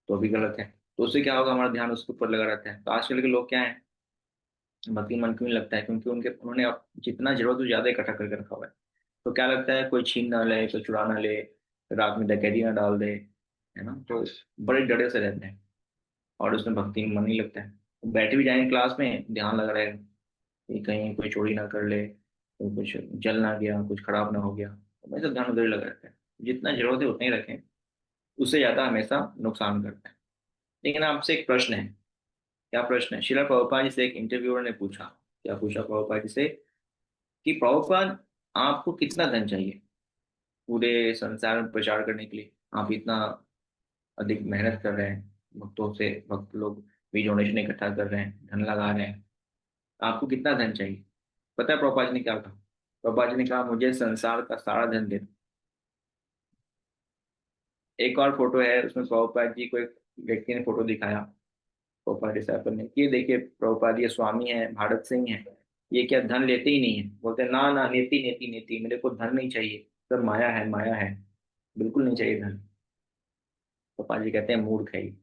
तो अभी गलत है। तो उससे क्या होगा, हमारा ध्यान उसके ऊपर लगा रहता है। तो आजकल के लोग क्या है, भक्ति मन क्यों नहीं लगता है, क्योंकि उन्होंने अब जितना जरूरत है ज्यादा इकट्ठा करके रखा हुआ है। तो क्या लगता है, कोई छीन ना ले, कोई चुरा ना ले, रात में डकैती ना डाल दे, है ना। तो बड़े डरे से रहते हैं और उसमें भक्ति में मन नहीं लगता है। बैठे भी जाएंगे क्लास में, ध्यान लगा रहेगा कि कहीं कोई चोरी ना कर ले, कोई कुछ जल ना गया, कुछ खराब ना हो गया, तो हमेशा ध्यान उधर ही लगा रहता है। जितना जरूरत है उतना ही रखें, उससे ज्यादा हमेशा नुकसान करता है। लेकिन आपसे एक प्रश्न है। क्या प्रश्न है, शिला प्रभुपाद जी से एक इंटरव्यूअर ने पूछा, क्या पूछा प्रभुपाद जी से, कि प्रभुपाद आपको कितना धन चाहिए पूरे संसार में प्रचार करने के लिए, आप इतना अधिक मेहनत कर रहे हैं, भक्तों से भक्त लोग भी डोनेशन इकट्ठा कर रहे हैं, धन लगा रहे हैं, आपको कितना धन चाहिए। पता है प्रभुपाद जी ने क्या कहा, प्रभुपाद जी ने कहा मुझे संसार का सारा धन दे दो। एक और फोटो है, उसमें प्रभुपाद जी को एक व्यक्ति ने फोटो दिखाया प्रभुपाद डिसाइपल ने, कि ये देखिए प्रभुपाद ये स्वामी है, भारत से ही है, ये क्या धन लेते ही नहीं है। बोलते ना ना, नेति नेति नेति, मेरे को धन नहीं चाहिए, सब माया है, माया है, बिल्कुल नहीं चाहिए धन। प्रभुपाद जी कहते हैं मूर्ख है ये,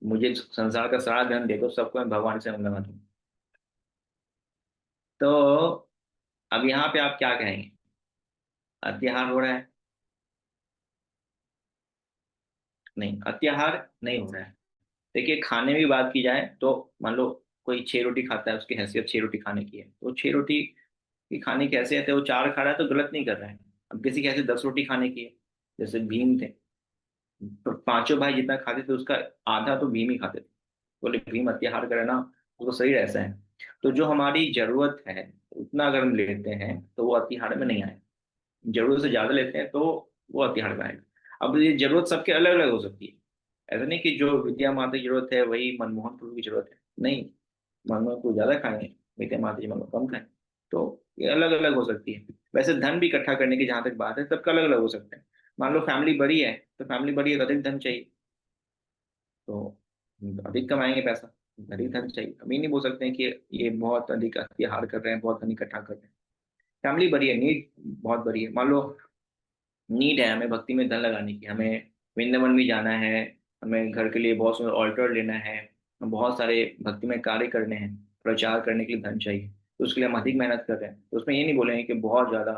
मुझे संसार का सारा धन दे दो, सबको मैं भगवान से मंगवा दूं। तो अब यहाँ पे आप क्या कहेंगे, अत्याहार हो रहा है? नहीं, अत्याहार नहीं हो रहा है। देखिए खाने में भी बात की जाए तो मान लो कोई 6 रोटी खाता है, उसकी हैसियत 6 रोटी खाने की है, तो 6 रोटी की खाने की हैसियत है, वो 4 खा रहा है तो गलत नहीं कर रहा है। अब किसी की हैसियत 10 रोटी खाने की है, जैसे भीम थे, तो पांचों भाई जितना खाते थे उसका आधा तो भीम ही खाते थे। बोले भीम अत्याहार करे ना, तो सही ऐसा है। तो जो हमारी जरूरत है उतना अगर हम लेते हैं तो वो अतिहार में नहीं आए, जरूरत से ज्यादा लेते हैं तो वो अतिहार में आएगा। अब ये जरूरत सबके अलग अलग हो सकती है, ऐसा नहीं कि जो विद्या माता की जरूरत है वही मनमोहन प्रभु की जरूरत है, नहीं। मनमोहन प्रभु ज्यादा खाएंगे, विद्या माता जी मनमोहन कम खाएं, तो ये अलग अलग हो सकती है। वैसे धन भी इकट्ठा करने की जहां तक बात है, सबका अलग अलग हो सकता है। मान लो फैमिली बड़ी है, तो फैमिली बड़ी है तो अधिक धन चाहिए, तो अधिक कमाएंगे पैसा, अधिक धन चाहिए। हम ये नहीं बोल सकते हैं कि ये बहुत अधिक अतिहार कर रहे हैं, बहुत धन इकट्ठा कर रहे हैं। फैमिली बड़ी है, नीड बहुत बड़ी है। मान लो नीड है हमें भक्ति में धन लगाने की, हमें वृंदावन भी जाना है, हमें घर के लिए बहुत सुंदर ऑल्टर लेना है, हम बहुत सारे भक्ति में कार्य करने हैं, प्रचार करने के लिए धन चाहिए, तो उसके लिए हम अधिक मेहनत कर रहे हैं। तो उसमें ये नहीं बोलेंगे कि बहुत ज्यादा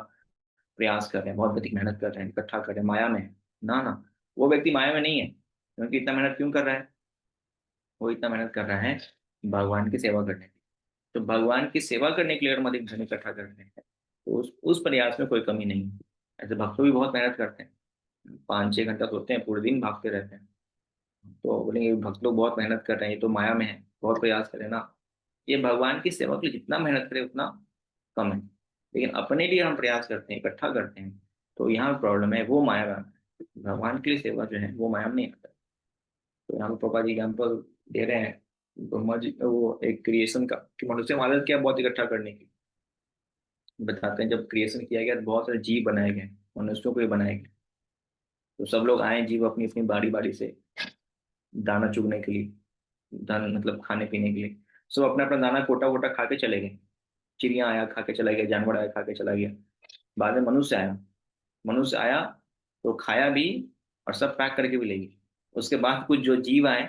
प्रयास कर रहे हैं, बहुत अधिक मेहनत कर रहे हैं, इकट्ठा कर रहे हैं, माया में है। ना ना, वो व्यक्ति माया में नहीं है, क्योंकि इतना मेहनत क्यों कर रहा है, वो इतना मेहनत कर रहा है भगवान की सेवा करने के लिए। तो भगवान की सेवा करने के लिए अगर हम अधिक धन इकट्ठा कर रहे हैं तो उस प्रयास में कोई कमी नहीं है। ऐसे भक्त भी बहुत मेहनत करते हैं, 5-6 घंटा सोते हैं, पूरे दिन भागते रहते हैं। तो बोलेंगे भक्त लोग बहुत मेहनत कर रहे हैं, ये तो माया में है, बहुत प्रयास करें ना। ये भगवान की सेवा के लिए जितना मेहनत करें उतना कम है। लेकिन अपने लिए हम प्रयास करते हैं, इकट्ठा करते हैं, तो यहाँ प्रॉब्लम है, वो माया में आता है। भगवान के लिए सेवा जो है वो माया में नहीं आता। तो यहाँ पे पापा जी एग्जाम्पल दे रहे हैं ब्रह्मा जी, वो एक क्रिएशन का, कि मनुष्य में आदत क्या है बहुत इकट्ठा करने की। बताते हैं जब क्रिएशन किया गया तो बहुत सारे जीव बनाए गए, मनुष्यों को भी बनाए गए। तो सब लोग आए जीव अपनी अपनी बारी बारी से दाना चुगने के लिए, धन मतलब खाने पीने के लिए। सब अपना अपना दाना कोटा वोटा खा के चले गए। चिड़िया आया खा के चला गया, जानवर आया खा के चला गया। बाद में मनुष्य आया। मनुष्य आया तो खाया भी और सब पैक करके भी ले गए। उसके बाद कुछ जो जीव आए,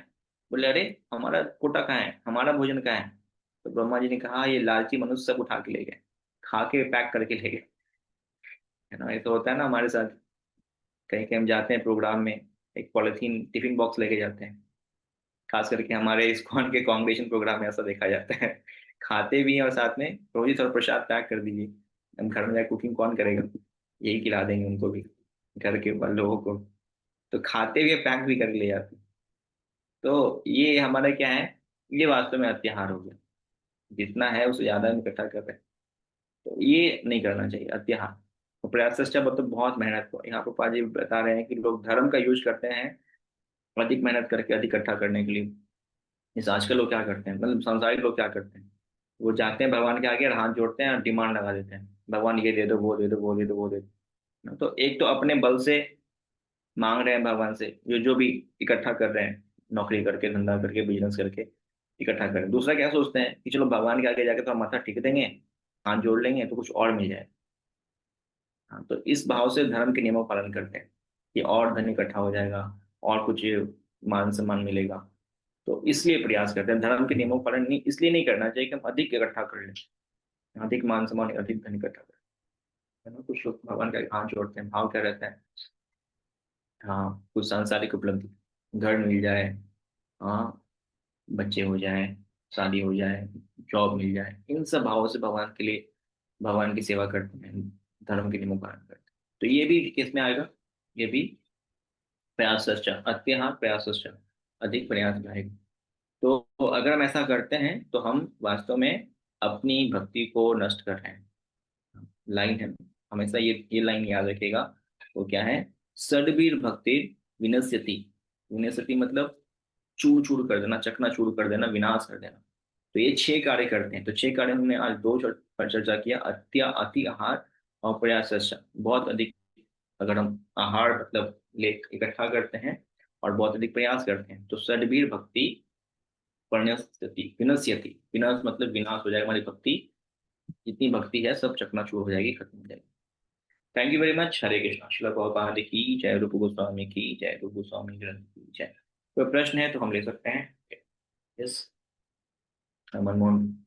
बोले अरे हमारा कोटा कहाँ है, हमारा भोजन कहाँ है। तो ब्रह्मा जी ने कहा ये लालची मनुष्य सब उठा के ले गए, खा के पैक करके ले गए। है ना, ये तो होता है ना हमारे साथ। कहीं कहीं हम जाते हैं प्रोग्राम में, एक पॉलिथीन टिफिन बॉक्स लेके जाते हैं। खास करके हमारे इस्कॉन के कांग्रेशन प्रोग्राम में ऐसा देखा जाता है। खाते भी हैं और साथ में रोहित और प्रसाद पैक कर दीजिए, हम घर में जाकर कुकिंग कौन करेगा, यही खिला देंगे उनको भी, घर के लोगों को। तो खाते हुए पैक भी करके ले जाते हैं। तो ये हमारा क्या है, ये वास्तव में अत्याहार हो गया। जितना है उससे ज्यादा हम इकट्ठा कर रहे हैं। तो ये नहीं करना चाहिए अत्याहार। तो प्रयास मतलब बहुत मेहनत को, यहाँ पापा जी बता रहे हैं कि लोग धर्म का यूज करते हैं अधिक मेहनत करके अधिक इकट्ठा करने के लिए। इस आजकल लोग क्या करते हैं, मतलब संसारिक लोग क्या करते हैं, वो जाते हैं भगवान के आगे और हाथ जोड़ते हैं और डिमांड लगा देते हैं, भगवान ये दे दो, वो दे दो, वो दे दो, वो दे दो। तो एक तो अपने बल से मांग रहे हैं भगवान से, जो जो भी इकट्ठा कर रहे हैं, नौकरी करके, धंधा करके, बिजनेस करके इकट्ठा करें। दूसरा क्या सोचते हैं कि चलो भगवान के आगे जाके तो हम माथा टेक देंगे, हाथ जोड़ लेंगे तो कुछ और मिल जाए। हाँ, तो इस भाव से धर्म के नियमों का पालन करते हैं कि और धन इकट्ठा हो जाएगा और कुछ मान सम्मान मिलेगा। तो इसलिए प्रयास करते हैं। धर्म के नियमों का पालन नहीं इसलिए नहीं करना चाहिए कि हम अधिक इकट्ठा कर लें, अधिक मान सम्मान, अधिक धन इकट्ठा करें। है ना, कुछ लोग भगवान का हाथ जोड़ते हैं, भाव क्या रहता है, हाँ कुछ सांसारिक उपलब्धि, घर मिल जाए, हाँ बच्चे हो जाए, शादी हो जाए, जॉब मिल जाए, इन सब भावों से भगवान के लिए, भगवान की सेवा करते हैं, धर्म के नियमों का पालन करते हैं। तो ये भी किस में आएगा, ये भी प्रयासश्च, अत्यहा प्रयासश्च, अधिक प्रयास रहेगा। तो अगर हम ऐसा करते हैं तो हम वास्तव में अपनी भक्ति को नष्ट कर रहे हैं। लाइन है, हमेशा ये लाइन याद रखिएगा। वो क्या है, सद्वीर भक्ति विनश्यति। विनश्यति मतलब चूर चूर कर देना, चकना चूर कर देना, विनाश कर देना। तो ये 6 कार्य करते हैं। तो 6 कार्य हमने आज 2 पर चर्चा किया, अति आहार और प्रयास। बहुत अधिक अगर हम आहार मतलब ले इकट्ठा करते हैं और बहुत अधिक प्रयास करते हैं तो सद्वीर भक्ति परिणश्यति विनश्यति। विनाश मतलब विनाश हो जाएगा, हमारी भक्ति जितनी भक्ति है सब चकनाचूर हो जाएगी, खत्म हो जाएगी। Thank you very much. Hare Krishna. Srila Prabhupada की जय, रूप गोस्वामी की जय, रूप गोस्वामी ग्रंथ की जय। कोई प्रश्न है तो हम ले सकते हैं। यस मनमोहन।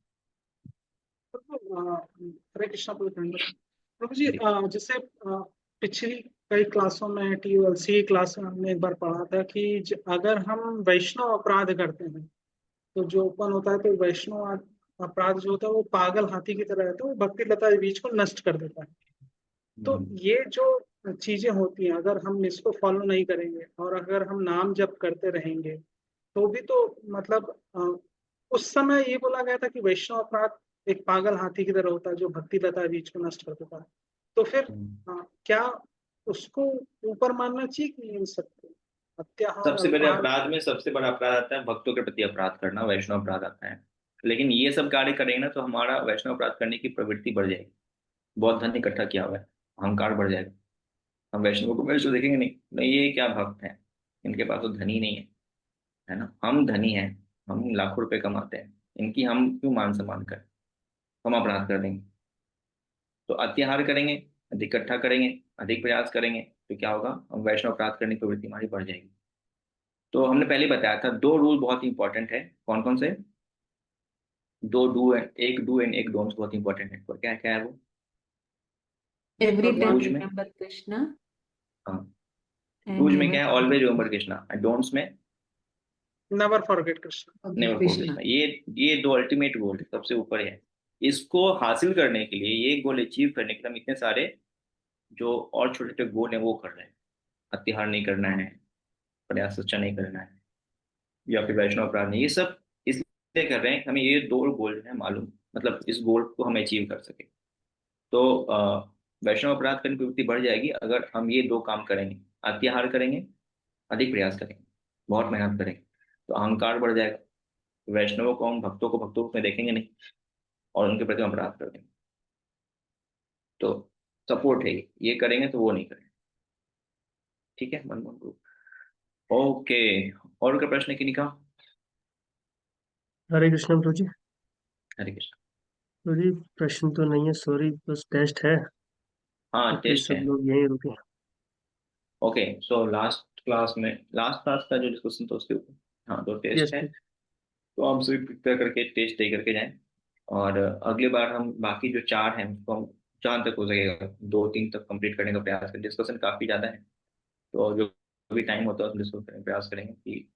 हरे कृष्णा प्रभु जी। जैसे पिछली कई क्लासों में, TLC क्लास में हमने एक बार पढ़ा था कि अगर हम वैष्णव अपराध करते हैं तो जो ओपन होता है, तो वैष्णव अपराध जो होता है वो पागल हाथी की तरह रहता है, वो भक्ति लता बीज को नष्ट कर देता है। तो ये जो चीजें होती हैं, अगर हम इसको फॉलो नहीं करेंगे और अगर हम नाम जप करते रहेंगे तो भी तो मतलब उस समय ये बोला गया था कि वैष्णव अपराध एक पागल हाथी की तरह होता है जो भक्ति लता बीज को नष्ट कर देता है। तो फिर क्या उसको ऊपर मानना चाहिए कि इन सबको अत्याहार, सबसे बड़े अल्पाहार? अपराध में सबसे बड़ा अपराध आता है भक्तों के प्रति अपराध करना, वैष्णव अपराध आता है। लेकिन ये सब कार्य करेंगे ना तो हमारा वैष्णव अपराध करने की प्रवृत्ति बढ़ जाएगी। बहुत धन इकट्ठा किया हुआ है, अहंकार बढ़ जाएगा। हम वैष्णव को वैष्णव देखेंगे नहीं, नहीं ये क्या भक्त है, इनके पास तो धन ही नहीं है ना। हम धनी हैं, हम लाखों रुपए कमाते हैं, इनकी हम क्यों मान सम्मान करें, हम अपराध कर देंगे। तो अत्याहार करेंगे, अधिक इकट्ठा करेंगे, अधिक प्रयास करेंगे तो क्या होगा, हम वैष्णव अपराध करने की प्रवृत्ति हमारी बढ़ जाएगी। तो हमने पहले बताया था 2 रूल बहुत इंपॉर्टेंट है। कौन कौन से, 2 डू एंड एक डू एंड एक डोंट्स बहुत इंपॉर्टेंट है। क्या क्या है वो, Every time डूज में, remember Krishna हाँ and डूज में never क्या है, always remember Krishna, and don'ts में never forget Krishna. forget never forget Krishna. Krishna. ये 2 अल्टीमेट गोल है, सबसे ऊपर है। इसको हासिल करने के लिए, ये गोल अचीव करने के लिए हम इतने सारे जो और छोटे छोटे गोल हैं वो कर रहे हैं। अत्याहार नहीं करना है, प्रयास सच्चा नहीं करना है, या फिर वैष्णव अपराध नहीं, ये सब इसलिए कर रहे हैं कि हमें ये 2 गोल है मालूम, मतलब इस गोल को हम अचीव कर सके। तो वैष्णव अपराध करने की प्रवृत्ति बढ़ जाएगी अगर हम ये 2 काम करेंगे, अत्याहार करेंगे, अधिक प्रयास करेंगे, बहुत मेहनत करेंगे। तो अहंकार बढ़ जाएगा, वैष्णवों को हम भक्तों को भक्तों में देखेंगे नहीं और उनके प्रति हम अपराध कर देंगे। तो सपोर्ट है, ये करेंगे तो वो नहीं करेंगे। ठीक है मनमोहन ग्रुप। ओके, और का प्रश्न किन्हीं का? हरे कृष्ण प्रभु जी। हरे कृष्ण। प्रभु जी प्रश्न तो नहीं है, सॉरी, बस टेस्ट है, हाँ तो प्लीज टेस्ट सब है। लोग यहीं रुके। ओके, सो लास्ट क्लास का जो डिस्कशन था उसके ऊपर, हाँ तो यस टेस्ट है, प्लीज। तो हम सभी प्रिपेयर करके टेस्ट दे करके जाएं। और अगली बार हम बाकी जो 4 हैं उसको हम जहाँ तक हो सकेगा 2-3 तक कंप्लीट करने का प्रयास करें। डिस्कशन काफ़ी ज़्यादा है, तो जो भी टाइम होता है उसमें डिस्कस करने का प्रयास करेंगे कि